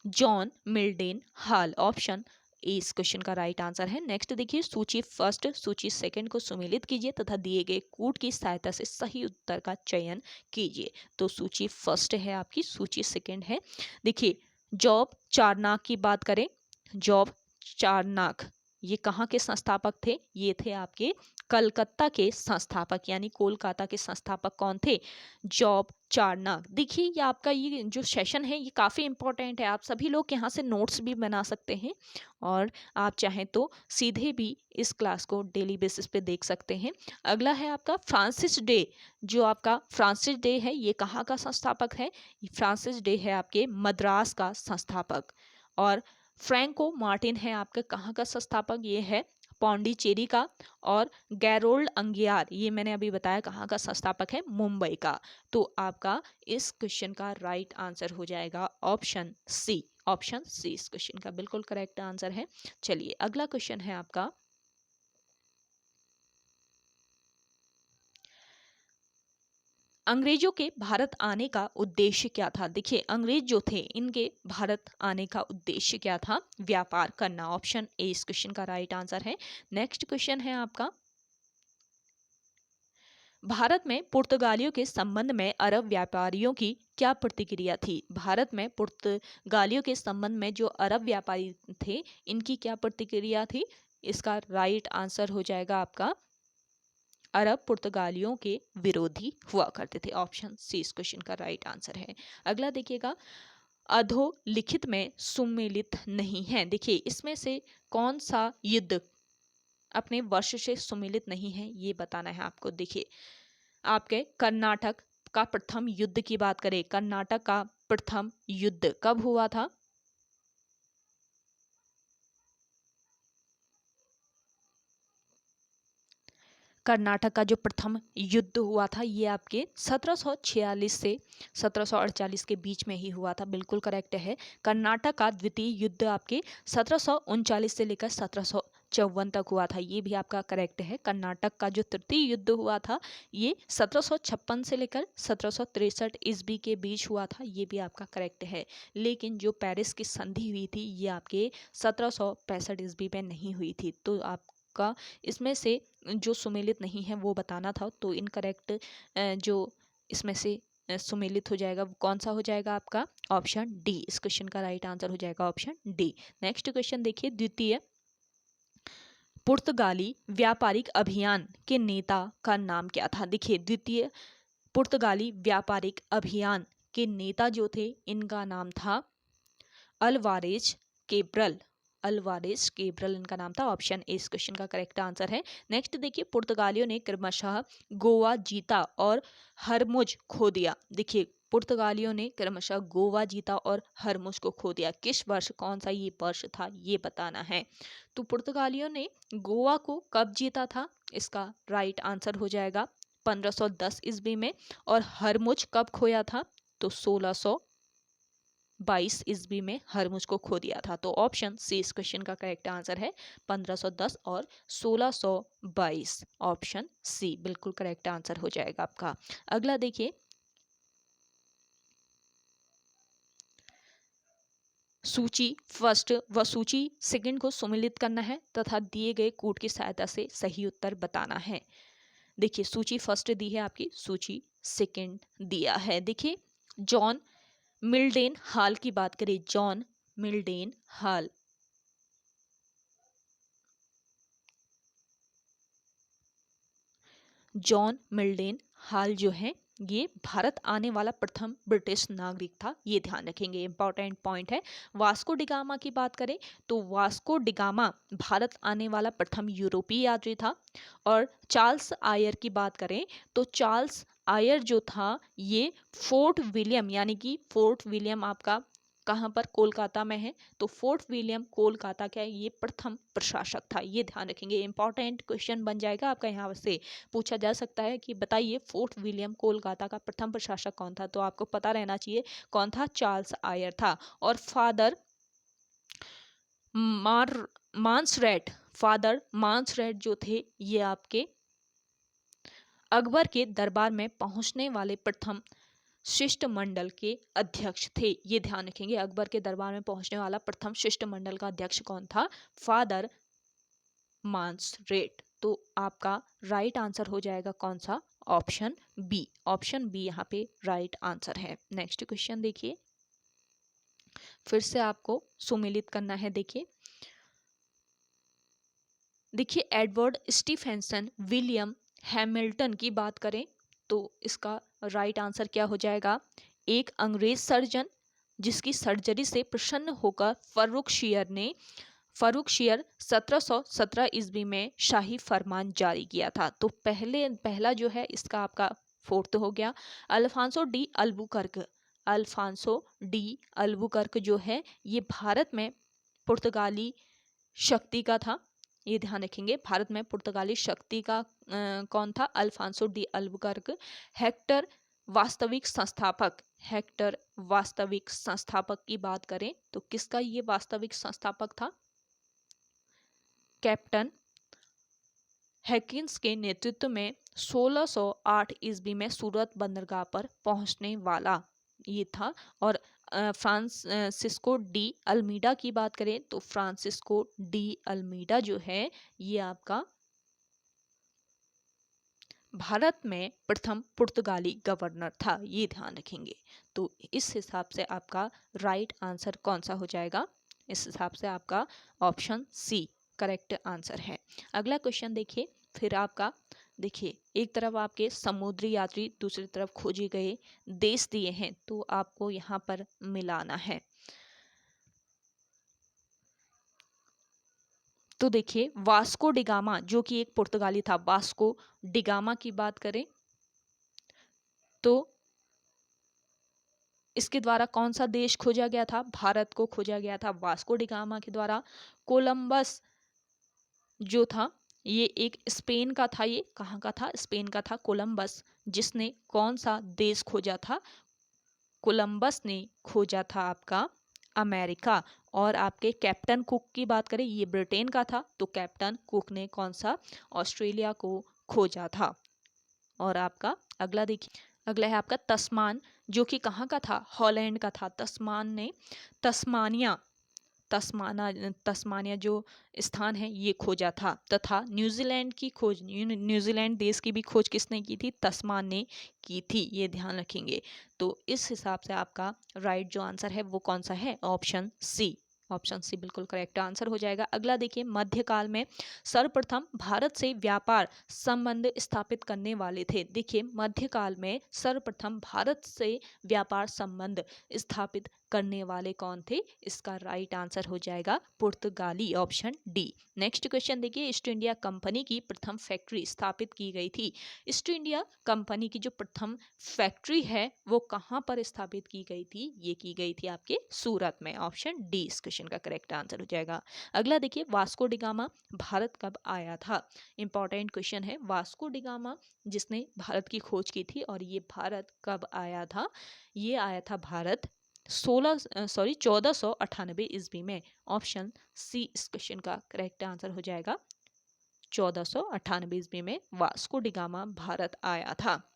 John Mildenhall. Option A इस क्वेश्चन का राइट आंसर है। नेक्स्ट देखिए, सूची फर्स्ट सूची सेकंड को सुमेलित कीजिए तथा दिए गए कूट की सहायता से सही उत्तर का चयन कीजिए। तो सूची फर्स्ट है आपकी, सूची सेकंड है। देखिए, जॉब चारनाक की बात करें, जॉब चारनाक ये कहाँ के संस्थापक थे? ये थे आपके कलकत्ता के संस्थापक, यानी कोलकाता के संस्थापक कौन थे? जॉब चारनाक। देखिए, ये आपका ये जो सेशन है ये काफ़ी इंपॉर्टेंट है। आप सभी लोग यहाँ से नोट्स भी बना सकते हैं और आप चाहें तो सीधे भी इस क्लास को डेली बेसिस पे देख सकते हैं। अगला है आपका फ्रांसिस डे। जो आपका फ्रांसिस डे है ये कहाँ का संस्थापक है? फ्रांसिस डे है आपके मद्रास का संस्थापक। और फ्रैंको मार्टिन है आपके कहाँ का संस्थापक? ये है पौंडीचेरी का। और गैरोल्ड अंगियार, ये मैंने अभी बताया कहाँ का संस्थापक है? मुंबई का। तो आपका इस क्वेश्चन का राइट आंसर हो जाएगा ऑप्शन सी। ऑप्शन सी इस क्वेश्चन का बिल्कुल करेक्ट आंसर है। चलिए, अगला क्वेश्चन है आपका, अंग्रेजों के भारत आने का उद्देश्य क्या था? देखिए, अंग्रेज जो थे इनके भारत आने का उद्देश्य क्या था? व्यापार करना। ऑप्शन ए इस क्वेश्चन का राइट आंसर है। नेक्स्ट क्वेश्चन है आपका, भारत में पुर्तगालियों के संबंध में अरब व्यापारियों की क्या प्रतिक्रिया थी? भारत में पुर्तगालियों के संबंध में जो अरब व्यापारी थे इनकी क्या प्रतिक्रिया थी? इसका राइट आंसर हो जाएगा आपका, अरब पुर्तगालियों के विरोधी हुआ करते थे। ऑप्शन सी इस क्वेश्चन का राइट आंसर है। अगला देखिएगा, अधोलिखित में सुमेलित नहीं है। देखिए, इसमें से कौन सा युद्ध अपने वर्ष से सुमेलित नहीं है ये बताना है आपको। देखिए, आपके कर्नाटक का प्रथम युद्ध की बात करें, कर्नाटक का प्रथम युद्ध कब हुआ था? कर्नाटक का जो प्रथम युद्ध हुआ था ये आपके 1746 से 1748 के बीच में ही हुआ था। बिल्कुल करेक्ट है। कर्नाटक का द्वितीय युद्ध आपके 1739 से लेकर 1754 तक हुआ था। ये भी आपका करेक्ट है। कर्नाटक का जो तृतीय युद्ध हुआ था ये 1756 से लेकर 1763 ईस्वी के बीच हुआ था। ये भी आपका करेक्ट है। लेकिन जो पेरिस की संधि हुई थी ये आपके 1765 ईस्वी में नहीं हुई थी। तो आपका इसमें से जो सुमेलित नहीं है वो बताना था। तो इनकरेक्ट जो इसमें से सुमेलित हो जाएगा वो कौन सा हो जाएगा आपका? ऑप्शन डी इस क्वेश्चन का राइट आंसर हो जाएगा, ऑप्शन डी। नेक्स्ट क्वेश्चन देखिए, द्वितीय पुर्तगाली व्यापारिक अभियान के नेता का नाम क्या था? देखिए, द्वितीय पुर्तगाली व्यापारिक अभियान के नेता जो थे इनका नाम था अल्वारेज केब्रल। अल्वारेज केब्रल इनका नाम था। ऑप्शन ए इस क्वेश्चन का करेक्ट आंसर है। नेक्स्ट देखिए, पुर्तगालियों ने क्रमशः गोवा जीता और हरमुज खो दिया। देखिए, पुर्तगालियों ने क्रमशः गोवा जीता और हरमुज को खो दिया। किस वर्ष, कौन सा ये वर्ष था ये बताना है। तो पुर्तगालियों ने गोवा को कब जीता था? इसका राइट आंसर हो जाएगा 1510 ईस्वी में। और हरमुज कब खोया था? तो 1622 ईस्वी में हरमुज को खो दिया था। तो ऑप्शन सी इस क्वेश्चन का करेक्ट आंसर है, 1510 और 1622। ऑप्शन सी बिल्कुल करेक्ट आंसर हो जाएगा आपका। अगला देखिए, सूची फर्स्ट व सूची सेकंड को सुमेलित करना है तथा दिए गए कोड की सहायता से सही उत्तर बताना है। देखिए, सूची फर्स्ट दी है आपकी, सूची सेकंड दिया है। देखिए, जॉन मिल्डेन हाल की बात करें, जॉन मिल्डेन हाल जॉन मिल्डेन हाल जो है ये भारत आने वाला प्रथम ब्रिटिश नागरिक था। ये ध्यान रखेंगे, इंपॉर्टेंट पॉइंट है। वास्को डिगामा की बात करें तो वास्को डिगामा भारत आने वाला प्रथम यूरोपीय यात्री था। और चार्ल्स आयर की बात करें तो चार्ल्स आयर जो था ये फोर्ट विलियम, यानी कि फोर्ट विलियम आपका कहाँ पर? कोलकाता में है। तो फोर्ट विलियम कोलकाता का ये प्रथम प्रशासक था। ये ध्यान रखेंगे, इंपॉर्टेंट क्वेश्चन बन जाएगा आपका। यहाँ से पूछा जा सकता है कि बताइए फोर्ट विलियम कोलकाता का प्रथम प्रशासक कौन था? तो आपको पता रहना चाहिए कौन था? चार्ल्स आयर था। और फादर मार्सरेट, फादर मार्सरेट जो थे ये आपके अकबर के दरबार में पहुंचने वाले प्रथम शिष्टमंडल के अध्यक्ष थे? ये ध्यान रखेंगे। अकबर के दरबार में पहुंचने वाला प्रथम शिष्टमंडल का अध्यक्ष कौन था? फादर मांसरेट। तो आपका राइट आंसर हो जाएगा कौन सा? Option B. ऑप्शन बी यहाँ पे राइट आंसर है। नेक्स्ट क्वेश्चन देखिए, फिर से आपको सुमेलित करना है। देखिए एडवर्ड स्टीफेंसन विलियम हैमिल्टन की बात करें तो इसका राइट आंसर क्या हो जाएगा? एक अंग्रेज सर्जन जिसकी सर्जरी से प्रसन्न होकर फर्रुख शियर 1717 ईस्वी में शाही फरमान जारी किया था। तो पहला जो है इसका आपका फोर्थ हो गया। अल्फांसो डी अल्बुकर्क जो है ये भारत में पुर्तगाली शक्ति का था। ये ध्यान रखेंगे, भारत में पुर्तगाली शक्ति का कौन था? Alphonso de Albuquerque. हेक्टर वास्तविक संस्थापक की बात करें तो किसका ये वास्तविक संस्थापक था? कैप्टन हैकिंस के नेतृत्व में 1608 ईस्वी में सूरत बंदरगाह पर पहुंचने वाला ये था। और फ्रांसिस्को डी अल्मीडा की बात करें तो फ्रांसिस्को डी अल्मीडा जो है ये आपका भारत में प्रथम पुर्तगाली गवर्नर था। ये ध्यान रखेंगे। तो इस हिसाब से आपका राइट आंसर कौन सा हो जाएगा? इस हिसाब से आपका ऑप्शन सी करेक्ट आंसर है। अगला क्वेश्चन देखिए, फिर आपका देखिए एक तरफ आपके समुद्री यात्री, दूसरी तरफ खोजे गए देश दिए हैं, तो आपको यहाँ पर मिलाना है। तो देखिए वास्को डिगामा जो कि एक पुर्तगाली था, वास्को डिगामा की बात करें तो इसके द्वारा कौन सा देश खोजा गया था? भारत को खोजा गया था वास्को डिगामा के द्वारा। कोलंबस जो था ये एक स्पेन का था। ये कहाँ का था? स्पेन का था कोलंबस, जिसने कौन सा देश खोजा था? कोलंबस ने खोजा था आपका अमेरिका। और आपके कैप्टन कुक की बात करें, ये ब्रिटेन का था, तो कैप्टन कुक ने कौन सा? ऑस्ट्रेलिया को खोजा था। और आपका अगला देखिए, अगला है आपका तस्मान जो कि कहाँ का था? हॉलैंड का था। तस्मानिया जो स्थान है ये खोजा था। तथा न्यूजीलैंड देश की भी खोज किसने की थी? तस्मान ने की थी। ये ध्यान रखेंगे। तो इस हिसाब से आपका राइट जो आंसर है वो कौन सा है? Option C. ऑप्शन सी बिल्कुल करेक्ट आंसर हो जाएगा। अगला देखिए, मध्यकाल में सर्वप्रथम भारत से व्यापार संबंध स्थापित करने वाले थे। देखिए मध्यकाल में सर्वप्रथम भारत से व्यापार संबंध स्थापित करने वाले कौन थे? इसका राइट आंसर हो जाएगा पुर्तगाली, ऑप्शन डी। नेक्स्ट क्वेश्चन देखिए, ईस्ट इंडिया कंपनी की प्रथम फैक्ट्री स्थापित की गई थी। ईस्ट इंडिया कंपनी की जो प्रथम फैक्ट्री है वो कहाँ पर स्थापित की गई थी? ये की गई थी आपके सूरत में। ऑप्शन डी इस क्वेश्चन का करेक्ट आंसर हो जाएगा। अगला देखिए, वास्को डिगामा भारत कब आया था? इंपॉर्टेंट क्वेश्चन है। वास्को डिगामा जिसने भारत की खोज की थी और ये भारत कब आया था? ये आया था भारत 1498 ईस्वी में। ऑप्शन सी इस क्वेश्चन का करेक्ट आंसर हो जाएगा। 1498 ईस्वी में वास्को डिगामा भारत आया था।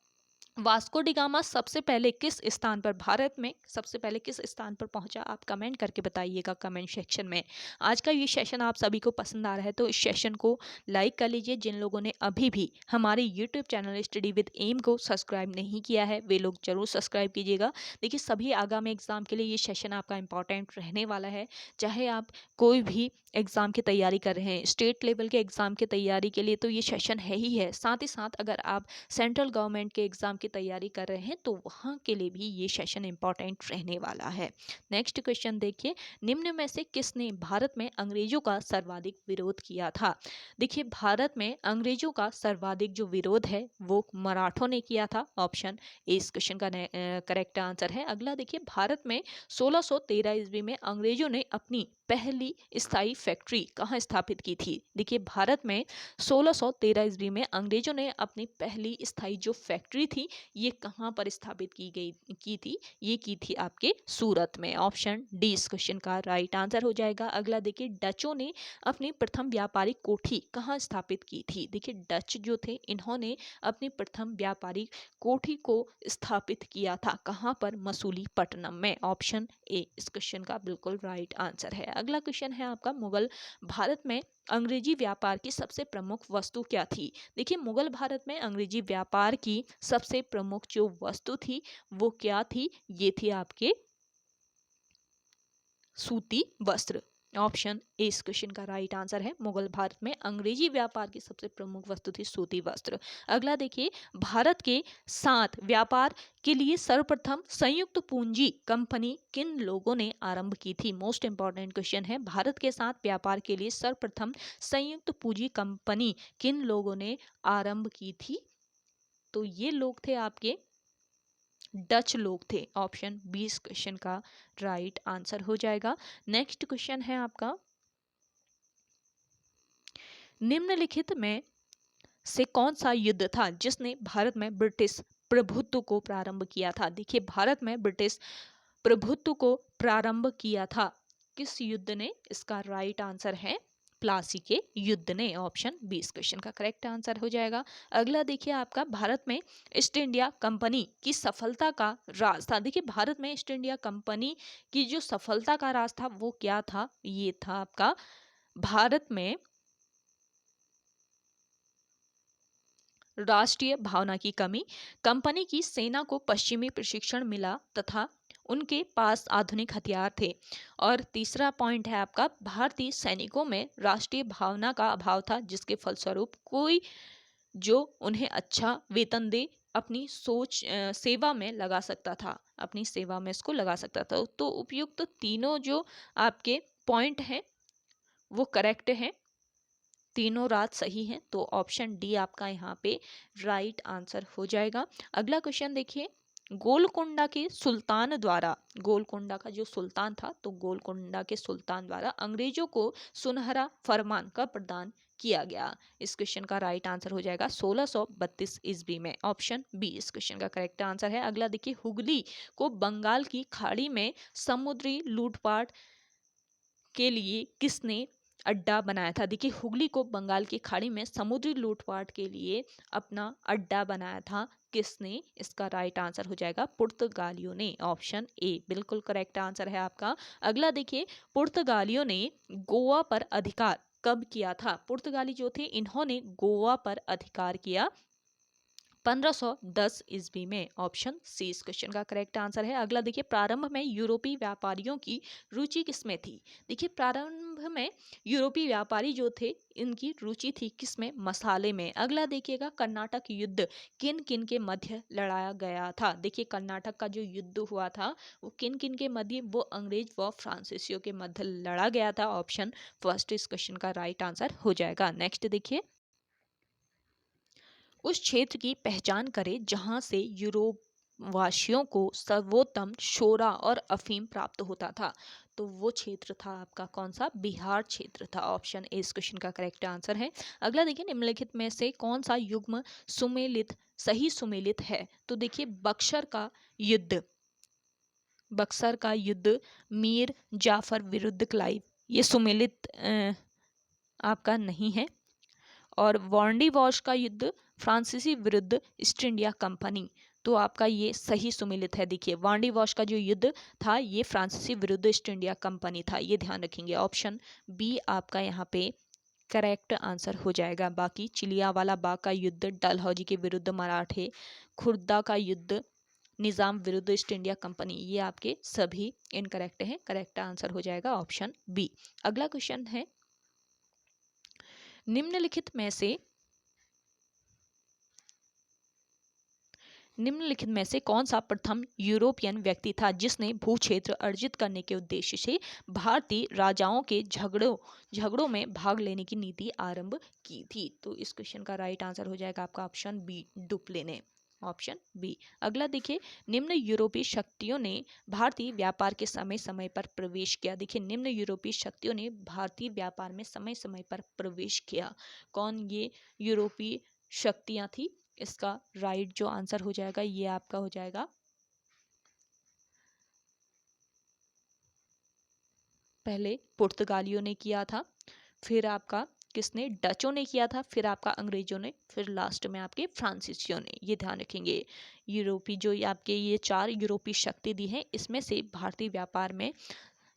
वास्को डिगामा सबसे पहले किस स्थान पर, भारत में सबसे पहले किस स्थान पर पहुंचा? आप कमेंट करके बताइएगा कमेंट सेक्शन में। आज का ये सेशन आप सभी को पसंद आ रहा है तो इस सेशन को लाइक कर लीजिए। जिन लोगों ने अभी भी हमारे YouTube channel study with M को सब्सक्राइब नहीं किया है वे लोग जरूर सब्सक्राइब कीजिएगा। देखिए सभी आगामी एग्जाम के लिए ये सेशन आपका इंपॉर्टेंट रहने वाला है। चाहे आप कोई भी एग्ज़ाम की तैयारी कर रहे हैं, स्टेट लेवल के एग्ज़ाम की तैयारी के लिए तो ये सेशन है ही है। साथ ही साथ अगर आप सेंट्रल गवर्नमेंट के एग्ज़ाम की तैयारी कर रहे हैं तो वहाँ के लिए भी ये सेशन इंपॉर्टेंट रहने वाला है। नेक्स्ट क्वेश्चन देखिए, निम्न में से किसने भारत में अंग्रेजों का सर्वाधिक विरोध किया था? देखिए भारत में अंग्रेजों का सर्वाधिक जो विरोध है वो मराठों ने किया था। ऑप्शन ए इस क्वेश्चन का करेक्ट आंसर है। अगला देखिए, भारत में 1613 ईस्वी में अंग्रेजों ने अपनी पहली स्थायी फैक्ट्री कहाँ स्थापित की थी? देखिए भारत में 1613 ईस्वी में अंग्रेजों ने अपनी पहली स्थायी जो फैक्ट्री थी ये कहाँ पर स्थापित की थी? ये की थी आपके सूरत में। ऑप्शन डी इस क्वेश्चन का राइट आंसर हो जाएगा। अगला देखिए डचों ने अपनी प्रथम व्यापारिक कोठी कहाँ स्थापित की थी? देखिए डच जो थे इन्होंने अपनी प्रथम व्यापारिक कोठी को स्थापित किया था कहाँ पर? मसूलीपट्टनम में। ऑप्शन ए इस क्वेश्चन का बिल्कुल राइट आंसर है। अगला क्वेश्चन है आपका मुगल भारत में अंग्रेजी व्यापार की सबसे प्रमुख वस्तु क्या थी? देखिए मुगल भारत में अंग्रेजी व्यापार की सबसे प्रमुख जो वस्तु थी वो क्या थी? ये थी आपके सूती वस्त्र। ऑप्शन ए इस क्वेश्चन का राइट आंसर है। मुगल भारत में अंग्रेजी व्यापार की सबसे प्रमुख वस्तु थी सूती वस्त्र। अगला देखिए भारत के साथ व्यापार के लिए सर्वप्रथम संयुक्त पूंजी कंपनी किन लोगों ने आरंभ की थी? मोस्ट इंपॉर्टेंट क्वेश्चन है। भारत के साथ व्यापार के लिए सर्वप्रथम संयुक्त पूंजी कंपनी किन लोगों ने आरंभ की थी? तो ये लोग थे आपके डच लोग थे। ऑप्शन बी इस क्वेश्चन का राइट आंसर हो जाएगा। नेक्स्ट क्वेश्चन है आपका निम्नलिखित में से कौन सा युद्ध था जिसने भारत में ब्रिटिश प्रभुत्व को प्रारंभ किया था? देखिए भारत में ब्रिटिश प्रभुत्व को प्रारंभ किया था किस युद्ध ने? इसका राइट आंसर है प्लासी के युद्ध ने। ऑप्शन बी इस क्वेश्चन का करेक्ट आंसर हो जाएगा। अगला देखिए आपका भारत में ईस्ट इंडिया कंपनी की सफलता का राज था। देखिए भारत में ईस्ट इंडिया कंपनी की जो सफलता का राज था वो क्या था? ये था आपका भारत में राष्ट्रीय भावना की कमी, कंपनी की सेना को पश्चिमी प्रशिक्षण मिला तथा उनके पास आधुनिक हथियार थे। और तीसरा पॉइंट है आपका भारतीय सैनिकों में राष्ट्रीय भावना का अभाव था जिसके फलस्वरूप कोई जो उन्हें अच्छा वेतन दे अपनी सेवा में लगा सकता था, अपनी सेवा में इसको लगा सकता था। तो उपयुक्त तीनों जो आपके पॉइंट हैं वो करेक्ट हैं, तीनों रात सही हैं। तो ऑप्शन डी आपका यहाँ पे राइट आंसर हो जाएगा। अगला क्वेश्चन देखिए गोलकोंडा के सुल्तान द्वारा, गोलकोंडा का जो सुल्तान था तो गोलकोंडा के सुल्तान द्वारा अंग्रेजों को सुनहरा फरमान का प्रदान किया गया। इस क्वेश्चन का राइट आंसर हो जाएगा 1632 ईस्वी में। ऑप्शन बी इस क्वेश्चन का करेक्ट आंसर है। अगला देखिए हुगली को बंगाल की खाड़ी में समुद्री लूटपाट के लिए किसने अड्डा बनाया था? देखिए हुगली को बंगाल की खाड़ी में समुद्री लूटपाट के लिए अपना अड्डा बनाया था किसने? इसका राइट आंसर हो जाएगा पुर्तगालियों ने। ऑप्शन ए बिल्कुल करेक्ट आंसर है आपका। अगला देखिए पुर्तगालियों ने गोवा पर अधिकार कब किया था? पुर्तगाली जो थे इन्होंने गोवा पर अधिकार किया 1510 ईस्वी में। ऑप्शन सी इस क्वेश्चन का करेक्ट आंसर है। अगला देखिए प्रारंभ में यूरोपीय व्यापारियों की रुचि किसमें थी? देखिए प्रारंभ में यूरोपीय व्यापारी जो थे इनकी रुचि थी किसमें? मसाले में। अगला देखिएगा कर्नाटक युद्ध किन किन के मध्य लड़ाया गया था? देखिए कर्नाटक का जो युद्ध हुआ था वो किन किन के मध्य? वो अंग्रेज व फ्रांसीसियों के मध्य लड़ा गया था। ऑप्शन फर्स्ट इस क्वेश्चन का राइट आंसर हो जाएगा। नेक्स्ट देखिए उस क्षेत्र की पहचान करें जहां से यूरोप वासियों को सर्वोत्तम शोरा और अफीम प्राप्त होता था। तो वो क्षेत्र था आपका कौन सा? बिहार क्षेत्र था। ऑप्शन ए इस क्वेश्चन का करेक्ट आंसर है। अगला देखिए निम्नलिखित में से कौन सा युग्म सुमेलित सही सुमेलित है? तो देखिए बक्सर का युद्ध मीर जाफर विरुद्ध क्लाइव ये सुमेलित आपका नहीं है। और वांडी वॉश का युद्ध फ्रांसीसी विरुद्ध ईस्ट इंडिया कंपनी तो आपका ये सही सुमेलित है। देखिए वांडी वॉश का जो युद्ध था ये फ्रांसीसी विरुद्ध ईस्ट इंडिया कंपनी था, ये ध्यान रखेंगे। ऑप्शन बी आपका यहाँ पे करेक्ट आंसर हो जाएगा। बाकी चिलियावाला बाग का युद्ध डलहौजी के विरुद्ध मराठे, खुर्दा का युद्ध निजाम विरुद्ध ईस्ट इंडिया कंपनी ये आपके सभी इनकरेक्ट हैं। करेक्ट आंसर हो जाएगा ऑप्शन बी। अगला क्वेश्चन है निम्नलिखित में से कौन सा प्रथम यूरोपियन व्यक्ति था जिसने भू क्षेत्र अर्जित करने के उद्देश्य से भारतीय राजाओं के झगड़ों में भाग लेने की नीति आरंभ की थी? तो इस क्वेश्चन का राइट आंसर हो जाएगा आपका ऑप्शन बी डुप्ले ने। Option B. अगला देखिए, निम्न यूरोपीय शक्तियों ने भारतीय व्यापार के समय समय पर प्रवेश किया। देखिए, निम्न यूरोपीय शक्तियों ने भारतीय व्यापार में समय समय पर प्रवेश किया। कौन ये यूरोपीय शक्तियां थी? इसका राइट जो आंसर हो जाएगा ये आपका हो जाएगा पहले पुर्तगालियों ने किया था, फिर आपका किसने, डचों ने किया था, फिर आपका अंग्रेजों ने, फिर लास्ट में आपके फ्रांसीसियों ने। ये ध्यान रखेंगे। यूरोपीय जो ये आपके ये 4 यूरोपीय शक्ति दी हैं, इसमें से भारतीय व्यापार में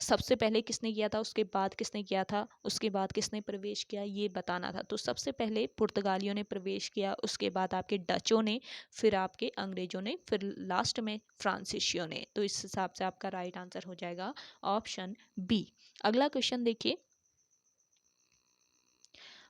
सबसे पहले किसने किया था, उसके बाद किसने किया था, उसके बाद किसने प्रवेश किया, ये बताना था। तो सबसे पहले पुर्तगालियों ने प्रवेश किया, उसके बाद आपके डचों ने, फिर आपके अंग्रेजों ने, फिर लास्ट में फ्रांसीसियों ने। तो इस हिसाब से आपका राइट आंसर हो जाएगा ऑप्शन बी। अगला क्वेश्चन देखिए,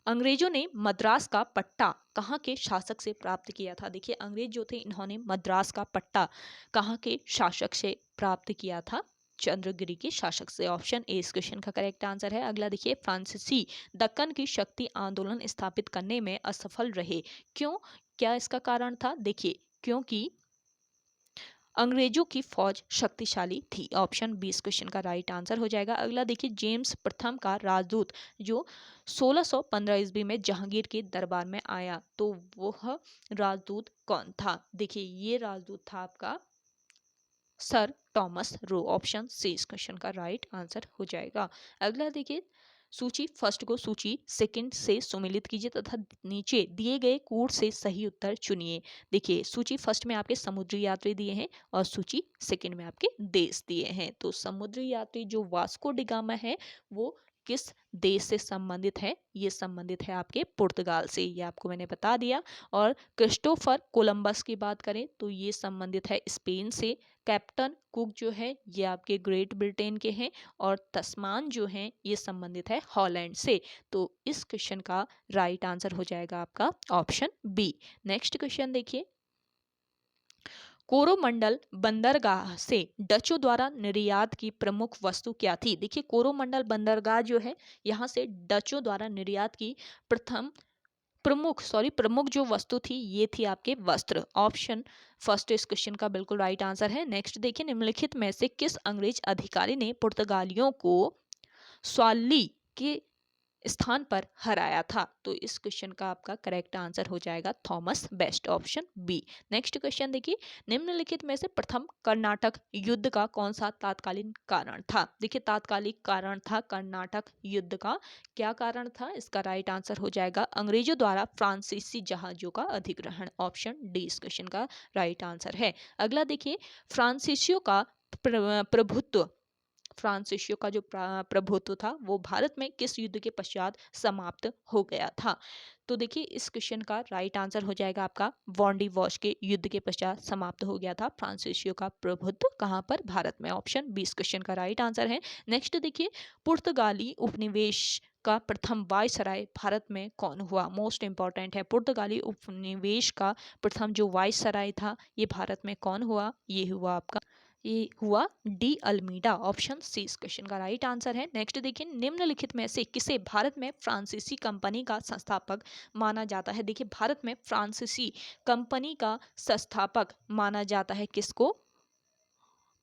अंग्रेजों ने मद्रास का पट्टा कहाँ के शासक से प्राप्त किया था? देखिए, अंग्रेज जो थे इन्होंने मद्रास का पट्टा कहाँ के शासक से प्राप्त किया था? चंद्रगिरी के शासक से। ऑप्शन ए इस क्वेश्चन का करेक्ट आंसर है। अगला देखिए, फ्रांसीसी दक्कन की शक्ति आंदोलन स्थापित करने में असफल रहे, क्यों? क्या इसका कारण था? देखिए, क्योंकि अंग्रेजों की फौज शक्तिशाली थी। ऑप्शन बी इस क्वेश्चन का राइट आंसर हो जाएगा। अगला देखिए, जेम्स प्रथम का राजदूत जो 1615 ईस्वी में जहांगीर के दरबार में आया, तो वह राजदूत कौन था? देखिए, ये राजदूत था आपका sir Thomas Roe. Option C इस क्वेश्चन का राइट आंसर हो जाएगा। अगला देखिए, सूची फर्स्ट को सूची सेकंड से सुमेलित कीजिए तथा नीचे दिए गए कूट से सही उत्तर चुनिए। देखिए, सूची फर्स्ट में आपके समुद्री यात्री दिए हैं और सूची सेकंड में आपके देश दिए हैं। तो समुद्री यात्री जो वास्को डिगामा है वो किस देश से संबंधित है? ये संबंधित है आपके पुर्तगाल से, ये आपको मैंने बता दिया। और क्रिस्टोफर कोलंबस की बात करें तो ये संबंधित है स्पेन से। कैप्टन कुक जो है ये आपके ग्रेट ब्रिटेन के हैं और तस्मान जो हैं ये संबंधित है हॉलैंड से। तो इस क्वेश्चन का राइट आंसर हो जाएगा आपका ऑप्शन बी। नेक्स्ट क्वेश्चन देखिए, कोरोमंडल बंदरगाह से डचों द्वारा निर्यात की प्रमुख वस्तु क्या थी? देखिए, कोरोमंडल बंदरगाह जो है यहाँ से डचों द्वारा निर्यात की प्रमुख जो वस्तु थी ये थी आपके वस्त्र। ऑप्शन फर्स्ट इस क्वेश्चन का बिल्कुल राइट आंसर है। नेक्स्ट देखिए, निम्नलिखित में से किस अंग्रेज अधिकारी ने पुर्तगालियों को स्वाली के स्थान पर हराया था? तो इस क्वेश्चन का आपका करेक्ट आंसर हो जाएगा Thomas Best. Option B. Next question देखिए, निम्नलिखित में से प्रथम कर्नाटक युद्ध का कौन सा तात्कालिक कारण था? देखिए, तात्कालिक कारण था कर्नाटक युद्ध का। क्या कारण था? इसका राइट आंसर हो जाएगा अंग्रेजों द्वारा फ्रांसीसी जहाजों का अधिग्रहण। ऑप्शन डी इस क्वेश्चन का राइट आंसर है। अगला देखिए, फ्रांसीसियों का प्रभुत्व फ्रांसीसियों का जो प्रभुत्व था वो भारत में किस युद्ध के पश्चात समाप्त हो गया था? तो देखिए, इस क्वेश्चन का राइट आंसर हो जाएगा आपका वॉन्डी वॉश के युद्ध के पश्चात समाप्त हो गया था फ्रांसीसियों का प्रभुत्व। कहाँ पर? भारत में। ऑप्शन बी इस क्वेश्चन का राइट आंसर है। नेक्स्ट देखिए, पुर्तगाली उपनिवेश का प्रथम वायसराय भारत में कौन हुआ? मोस्ट इंपॉर्टेंट है। पुर्तगाली उपनिवेश का प्रथम जो वायसराय था ये भारत में कौन हुआ? ये हुआ डी अल्मीडा। ऑप्शन सी इस क्वेश्चन का राइट आंसर है। नेक्स्ट देखिए, निम्नलिखित में से किसे भारत में फ्रांसीसी कंपनी का संस्थापक माना जाता है? देखिए, भारत में फ्रांसीसी कंपनी का संस्थापक माना जाता है किसको?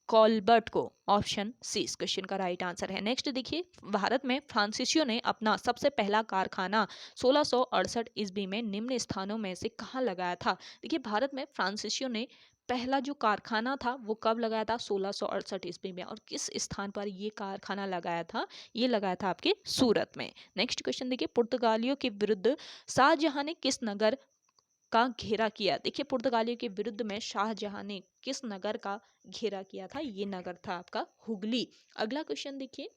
कॉलबर्ट को। ऑप्शन सी इस क्वेश्चन का राइट आंसर है। नेक्स्ट देखिए, भारत में फ्रांसीसियों ने अपना सबसे पहला कारखाना 1668 ईस्वी में निम्न स्थानों में से कहाँ लगाया था? देखिए, भारत में फ्रांसीसियों ने पहला जो कारखाना था वो कब लगाया था? 1668 ईस्वी में। और किस स्थान पर ये कारखाना लगाया था? ये लगाया था आपके सूरत में। नेक्स्ट क्वेश्चन देखिए, पुर्तगालियों के विरुद्ध शाहजहां ने किस नगर का घेरा किया? देखिए, पुर्तगालियों के विरुद्ध में शाहजहां ने किस नगर का घेरा किया था? ये नगर था आपका हुगली। अगला क्वेश्चन देखिए,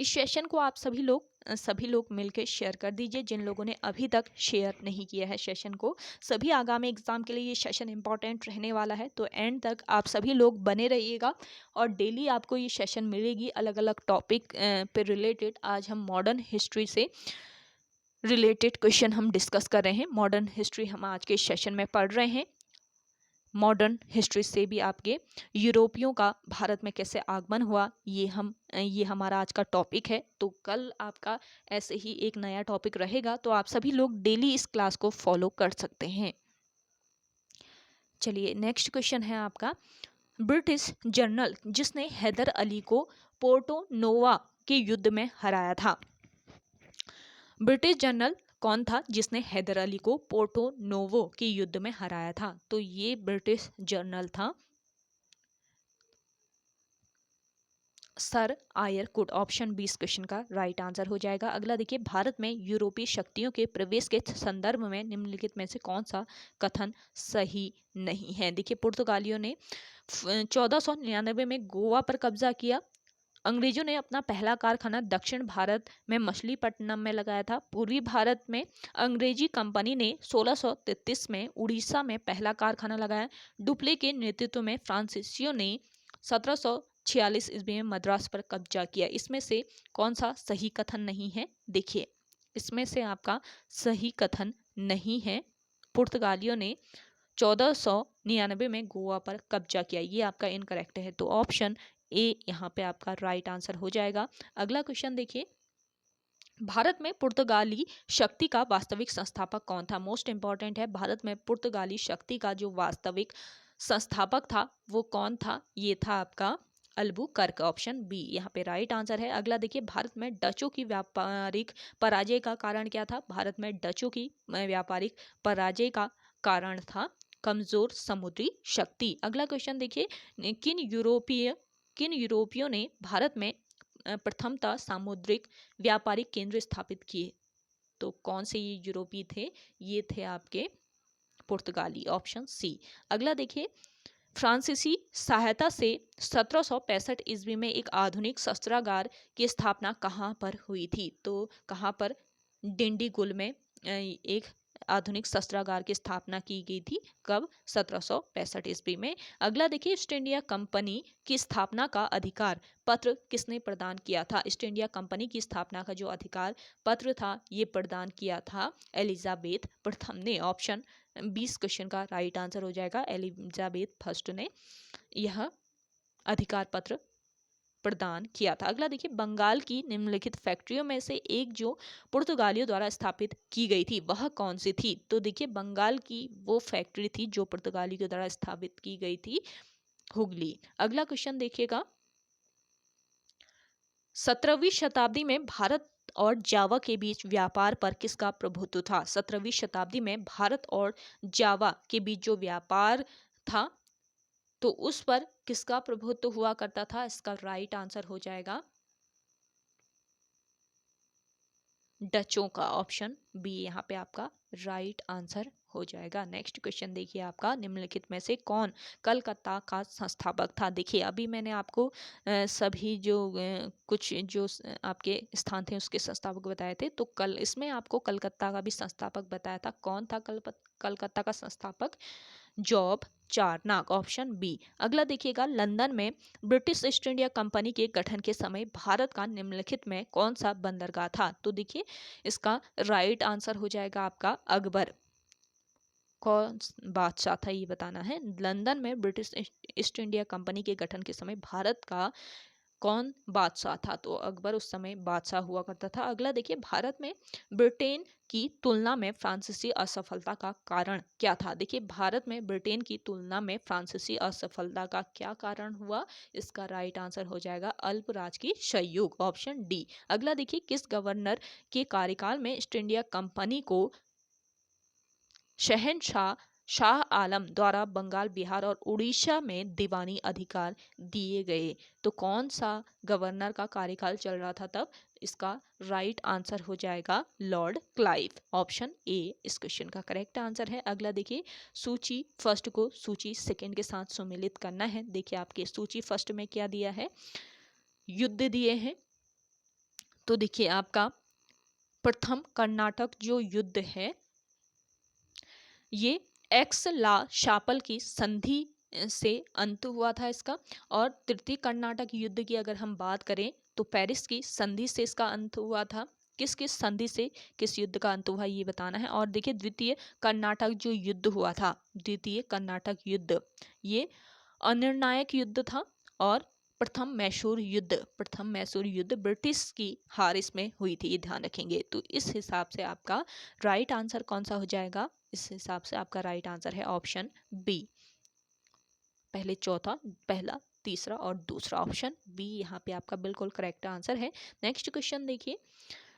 इस सेशन को आप सभी लोग मिलकर शेयर कर दीजिए जिन लोगों ने अभी तक शेयर नहीं किया है सेशन को। सभी आगामी एग्जाम के लिए ये सेशन इंपॉर्टेंट रहने वाला है, तो एंड तक आप सभी लोग बने रहिएगा और डेली आपको ये सेशन मिलेगी अलग अलग टॉपिक पे रिलेटेड। आज हम मॉडर्न हिस्ट्री से रिलेटेड क्वेश्चन हम डिस्कस कर रहे हैं। मॉडर्न हिस्ट्री हम आज के सेशन में पढ़ रहे हैं। मॉडर्न हिस्ट्री से भी आपके यूरोपियों का भारत में कैसे आगमन हुआ ये हमारा आज का टॉपिक है। तो कल आपका ऐसे ही एक नया टॉपिक रहेगा, तो आप सभी लोग डेली इस क्लास को फॉलो कर सकते हैं। चलिए नेक्स्ट क्वेश्चन है आपका, ब्रिटिश जनरल जिसने हैदर अली को पोर्टो नोवा के युद्ध में हराया था। ब्रिटिश जनरल कौन था जिसने हैदर अली को पोर्टो नोवो के युद्ध में हराया था? तो ये ब्रिटिश जनरल था sir Eyre Coote. Option 20 question का राइट आंसर हो जाएगा। अगला देखिए, भारत में यूरोपीय शक्तियों के प्रवेश के संदर्भ में निम्नलिखित में से कौन सा कथन सही नहीं है? देखिए, पुर्तगालियों ने 1499 में गोवा पर कब्जा किया। अंग्रेजों ने अपना पहला कारखाना दक्षिण भारत में मछलीपट्टनम में लगाया था। पूर्वी भारत में अंग्रेजी कंपनी ने 1633 में उड़ीसा में पहला कारखाना लगाया। डुप्ले के नेतृत्व में फ्रांसीसियों ने 1746 ईस्वी में मद्रास पर कब्जा किया। इसमें से कौन सा सही कथन नहीं है? देखिए, इसमें से आपका सही कथन नहीं है, पुर्तगालियों ने 1499 में गोवा पर कब्जा किया, ये आपका इनकरेक्ट है। तो ऑप्शन ए यहाँ पे आपका राइट आंसर हो जाएगा। अगला क्वेश्चन देखिए, भारत में पुर्तगाली शक्ति का वास्तविक संस्थापक कौन था? मोस्ट इंपॉर्टेंट है, भारत में पुर्तगाली शक्ति का जो वास्तविक संस्थापक था वो कौन था? ये था आपका अल्बुकर्क। ऑप्शन बी यहाँ पे राइट आंसर है। अगला देखिए, भारत में डचों की व्यापारिक पराजय का कारण क्या था? भारत में डचों की व्यापारिक पराजय का कारण था कमजोर समुद्री शक्ति। अगला क्वेश्चन देखिए, किन यूरोपियों ने भारत में प्रथमतः सामुद्रिक व्यापारिक केंद्र स्थापित किए? तो कौन से ये यूरोपीय थे? ये थे आपके पुर्तगाली। Option C. अगला देखिए, फ्रांसीसी सहायता से 1765 ईस्वी में एक आधुनिक शस्त्रागार की स्थापना कहाँ पर हुई थी? तो कहाँ पर? डिंडीगुल में एक आधुनिक शस्त्रागार की स्थापना की गई थी। कब? 1765 ईस्वी में। अगला देखिए, ईस्ट इंडिया कंपनी की स्थापना का अधिकार पत्र किसने प्रदान किया था? ईस्ट इंडिया कंपनी की स्थापना का जो अधिकार पत्र था ये प्रदान किया था एलिजाबेथ प्रथम ने। ऑप्शन 20 क्वेश्चन का राइट आंसर हो जाएगा। एलिजाबेथ फर्स्ट ने यह अधिकार पत्र प्रदान किया था। अगला देखिए, बंगाल की निम्नलिखित फैक्ट्रियों में से एक जो पुर्तगालियों द्वारा स्थापित की गई थी वह कौन सी थी? तो देखिए, बंगाल की वो फैक्ट्री थी जो पुर्तगालियों द्वारा स्थापित की गई थी, हुगली। अगला क्वेश्चन देखिएगा, 17वीं शताब्दी में भारत और जावा के बीच व्यापार पर किसका प्रभुत्व था? 17वीं शताब्दी में भारत और जावा के बीच जो व्यापार था तो उस पर किसका प्रभुत्व हुआ करता था? इसका राइट आंसर हो जाएगा डचों का। ऑप्शन बी यहाँ पे आपका राइट आंसर हो जाएगा। नेक्स्ट क्वेश्चन देखिए आपका, निम्नलिखित में से कौन कलकत्ता का संस्थापक था? देखिए, अभी मैंने आपको सभी जो कुछ जो आपके स्थान थे उसके संस्थापक बताए थे, तो कल इसमें आपको कलकत्ता का भी संस्थापक बताया था। कौन था कलकत्ता का संस्थापक? Job Charnock. Option B. अगला देखिएगा, लंदन में ब्रिटिश ईस्ट इंडिया कंपनी के गठन के समय भारत का निम्नलिखित में कौन सा बंदरगाह था? तो देखिए, इसका राइट आंसर हो जाएगा आपका अकबर। कौन बादशाह था ये बताना है। लंदन में ब्रिटिश ईस्ट इंडिया कंपनी के गठन के समय भारत का कौन बादशाह था? तो अकबर उस समय बादशाह हुआ करता था। अगला देखिए, भारत में ब्रिटेन की तुलना में फ्रांसीसी असफलता का कारण क्या था? देखिए, भारत में ब्रिटेन की तुलना में फ्रांसीसी असफलता का क्या कारण हुआ? इसका राइट आंसर हो जाएगा अल्पराज की सहयोग। Option D. अगला देखिए, किस गवर्नर के कार्यकाल में ईस्ट इंडिया कंपनी को शहनशाह शाह आलम द्वारा बंगाल, बिहार और उड़ीसा में दीवानी अधिकार दिए गए? तो कौन सा गवर्नर का कार्यकाल चल रहा था तब? इसका राइट आंसर हो जाएगा लॉर्ड क्लाइव। ऑप्शन ए इस क्वेश्चन का करेक्ट आंसर है। अगला देखिए, सूची फर्स्ट को सूची सेकंड के साथ सम्मिलित करना है। देखिए, आपके सूची फर्स्ट में क्या दिया है? युद्ध दिए हैं। तो देखिए, आपका प्रथम कर्नाटक जो युद्ध है ये एक्स ला शापल की संधि से अंत हुआ था इसका। और तृतीय कर्नाटक युद्ध की अगर हम बात करें तो पेरिस की संधि से इसका अंत हुआ था। किस किस संधि से किस युद्ध का अंत हुआ ये बताना है। और देखिए, द्वितीय कर्नाटक जो युद्ध हुआ था, द्वितीय कर्नाटक युद्ध ये अनिर्णायक युद्ध था। और प्रथम मैसूर युद्ध ब्रिटिश की हार इसमें हुई थी, ये ध्यान रखेंगे। तो इस हिसाब से आपका राइट आंसर कौन सा हो जाएगा? इस हिसाब से आपका राइट आंसर है ऑप्शन बी। पहले चौथा, पहला, तीसरा और दूसरा। ऑप्शन बी यहाँ पे आपका बिल्कुल करेक्ट आंसर है। नेक्स्ट क्वेश्चन देखिए,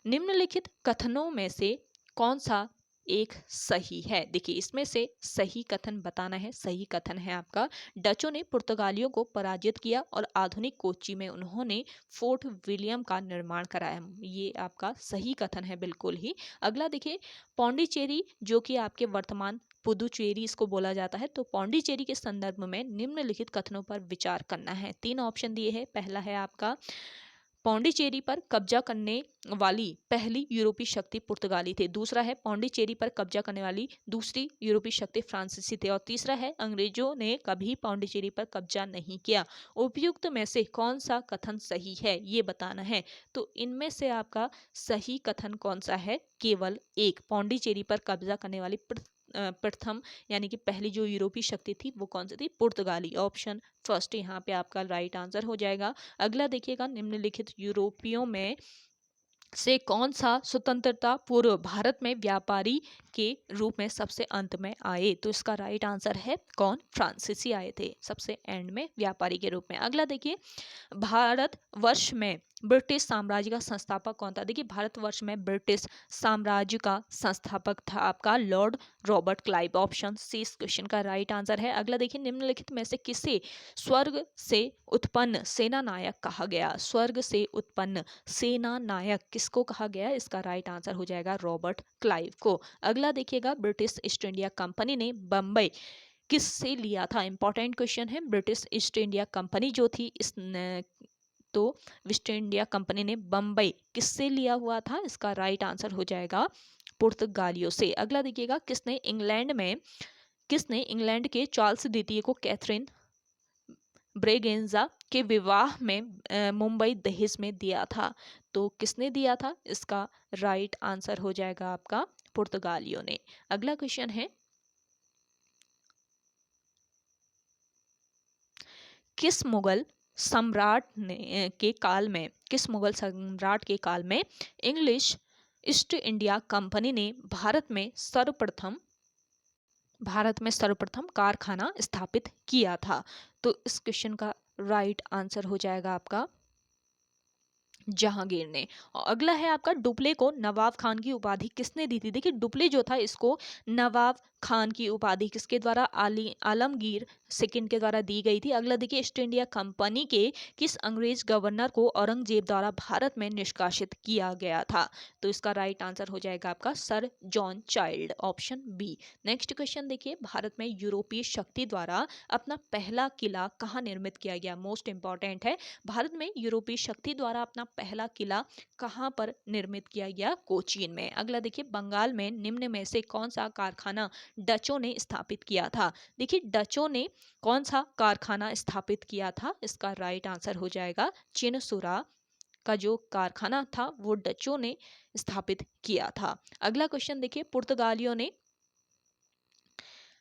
निम्नलिखित कथनों में से कौन सा एक सही है? देखिए इसमें से सही कथन बताना है। सही कथन है आपका, डचों ने पुर्तगालियों को पराजित किया और आधुनिक कोच्चि में उन्होंने फोर्ट विलियम का निर्माण कराया। ये आपका सही कथन है बिल्कुल ही। अगला देखिए, पौंडीचेरी जो कि आपके वर्तमान पुदुचेरी इसको बोला जाता है, तो पौंडीचेरी के संदर्भ में निम्नलिखित कथनों पर विचार करना है। 3 ऑप्शन दिए हैं। पहला है आपका, पौंडीचेरी पर कब्जा करने वाली पहली यूरोपीय शक्ति पुर्तगाली थे। दूसरा है, पौंडीचेरी पर कब्जा करने वाली दूसरी यूरोपीय शक्ति फ्रांसीसी थे। और तीसरा है, अंग्रेजों ने कभी पौंडीचेरी पर कब्जा नहीं किया। उपयुक्त में से कौन सा कथन सही है, ये बताना है। तो इनमें से आपका सही कथन कौन सा है? केवल एक, पौंडीचेरी पर कब्जा करने वाली प्रथम यानी कि पहली जो यूरोपीय शक्ति थी वो कौन सी थी? पुर्तगाली। ऑप्शन फर्स्ट यहाँ पे आपका राइट आंसर हो जाएगा। अगला देखिएगा, निम्नलिखित यूरोपियों में से कौन सा स्वतंत्रता पूर्व भारत में व्यापारी के रूप में सबसे अंत में आए? तो इसका राइट आंसर है कौन? फ्रांसीसी आए थे सबसे एंड में व्यापारी के रूप में। अगला देखिए, भारत वर्ष में ब्रिटिश साम्राज्य का संस्थापक कौन था? देखिए भारतवर्ष में ब्रिटिश साम्राज्य का संस्थापक था आपका Lord Robert Clive. Option C इस क्वेश्चन का राइट आंसर है। अगला देखिए, निम्नलिखित में से किसे स्वर्ग से उत्पन्न सेना नायक कहा गया? स्वर्ग से उत्पन्न सेना नायक किसको कहा गया? इसका राइट आंसर हो जाएगा रॉबर्ट क्लाइव को। अगला देखिएगा, ब्रिटिश ईस्ट इंडिया कंपनी ने बम्बई किससे लिया था? इंपॉर्टेंट क्वेश्चन है। ब्रिटिश ईस्ट इंडिया कंपनी जो थी तो ईस्ट इंडिया कंपनी ने बम्बई किससे लिया हुआ था? इसका राइट आंसर हो जाएगा पुर्तगालियों से। अगला देखिएगा, किसने इंग्लैंड के चार्ल्स द्वितीय को कैथरीन ब्रेगेंजा के विवाह में मुंबई दहेज में दिया था? तो किसने दिया था? इसका राइट आंसर हो जाएगा आपका पुर्तगालियों ने। अगला क्वेश्चन है, किस मुगल सम्राट के काल में इंग्लिश ईस्ट इंडिया कंपनी ने भारत में सर्वप्रथम कारखाना स्थापित किया था? तो इस क्वेश्चन का राइट आंसर हो जाएगा आपका जहांगीर ने। और अगला है आपका, डुप्ले को नवाब खान की उपाधि किसने दी थी? देखिए डुप्ले जो था इसको नवाब खान की उपाधि किसके द्वारा? आलमगीर सेकंड के द्वारा दी गई थी। अगला देखिए, ईस्ट इंडिया कंपनी के किस अंग्रेज गवर्नर को औरंगजेब द्वारा भारत में निष्कासित किया गया था? तो इसका राइट आंसर हो जाएगा आपका sir John Child. Option B. Next question देखिए, भारत में यूरोपीय शक्ति द्वारा अपना पहला किला कहाँ निर्मित किया गया? मोस्ट इंपॉर्टेंट है। भारत में यूरोपीय शक्ति द्वारा अपना पहला किला कहाँ पर निर्मित किया गया? कोचीन में। अगला देखिए, बंगाल में निम्न में से कौन सा कारखाना डचों ने स्थापित किया था? देखिए डचों ने कौन सा कारखाना स्थापित किया था? इसका राइट आंसर हो जाएगा चिनसुरा का जो कारखाना था वो डचों ने स्थापित किया था। अगला क्वेश्चन देखिए, पुर्तगालियों ने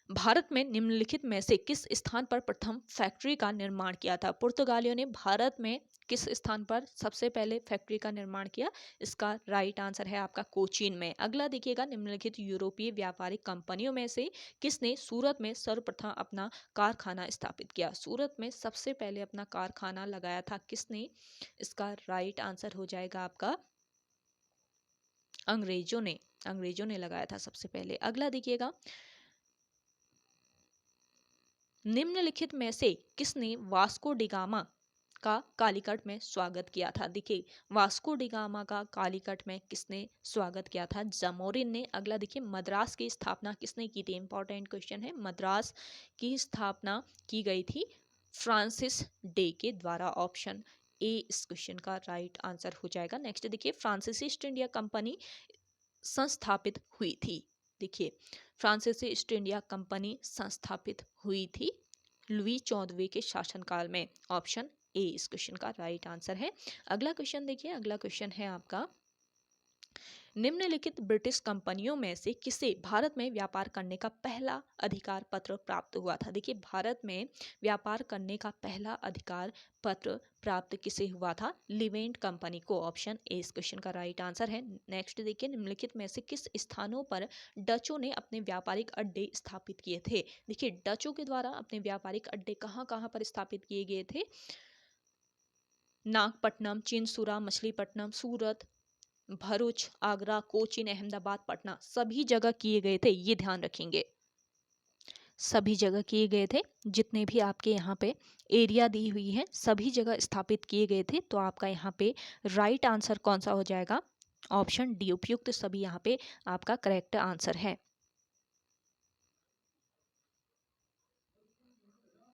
भारत में निम्नलिखित में से किस स्थान पर प्रथम फैक्ट्री का निर्माण किया था? पुर्तगालियों ने भारत में किस स्थान पर सबसे पहले फैक्ट्री का निर्माण किया? इसका राइट आंसर है आपका कोचीन में। अगला देखिएगा, निम्नलिखित यूरोपीय व्यापारिक कंपनियों में से किसने सूरत में सर्वप्रथम अपना कारखाना स्थापित किया? सूरत में सबसे पहले अपना कारखाना लगाया था किसने? इसका राइट आंसर हो जाएगा आपका अंग्रेजों ने लगाया था सबसे पहले। अगला देखिएगा, निम्नलिखित में से किसने वास्को डिगामा का कालीकट में स्वागत किया था? देखिए वास्को डिगामा का कालीकट में किसने स्वागत किया था? जमोरिन ने। अगला देखिए, मद्रास की स्थापना किसने की थी? इंपॉर्टेंट क्वेश्चन है। मद्रास की स्थापना की गई थी फ्रांसिस डे के द्वारा। ऑप्शन ए इस क्वेश्चन का राइट आंसर हो जाएगा। नेक्स्ट देखिए, फ्रांसीसी ईस्ट इंडिया कंपनी संस्थापित हुई थी? देखिए फ्रांसीसी ईस्ट इंडिया कंपनी संस्थापित हुई थी लुई 14वें के शासनकाल में। ऑप्शन ए इस क्वेश्चन का राइट आंसर है। अगला क्वेश्चन देखिए, अगला क्वेश्चन है आपका, निम्नलिखित ब्रिटिश कंपनियों में से किसे भारत में व्यापार करने का पहला अधिकार पत्र प्राप्त हुआ था? देखिए, भारत में व्यापार करने का पहला अधिकार पत्र प्राप्त किसे हुआ था? लिवेंट कंपनी को। ऑप्शन ए इस क्वेश्चन का राइट आंसर है। नेक्स्ट देखिए, निम्नलिखित में से किस स्थानों पर डचों ने अपने व्यापारिक अड्डे स्थापित किए थे? देखिए, डचों के द्वारा अपने व्यापारिक अड्डे कहाँ कहाँ पर स्थापित किए गए थे? नागपट्टनम, चिनसुरा, मछलीपट्टनम, सूरत, भरूच, आगरा, कोचीन, अहमदाबाद, पटना, सभी जगह किए गए थे। ये ध्यान रखेंगे, सभी जगह किए गए थे। जितने भी आपके यहाँ पे एरिया दी हुई है सभी जगह स्थापित किए गए थे। तो आपका यहाँ पे राइट आंसर कौन सा हो जाएगा? ऑप्शन डी, उपयुक्त सभी यहाँ पे आपका करेक्ट आंसर है।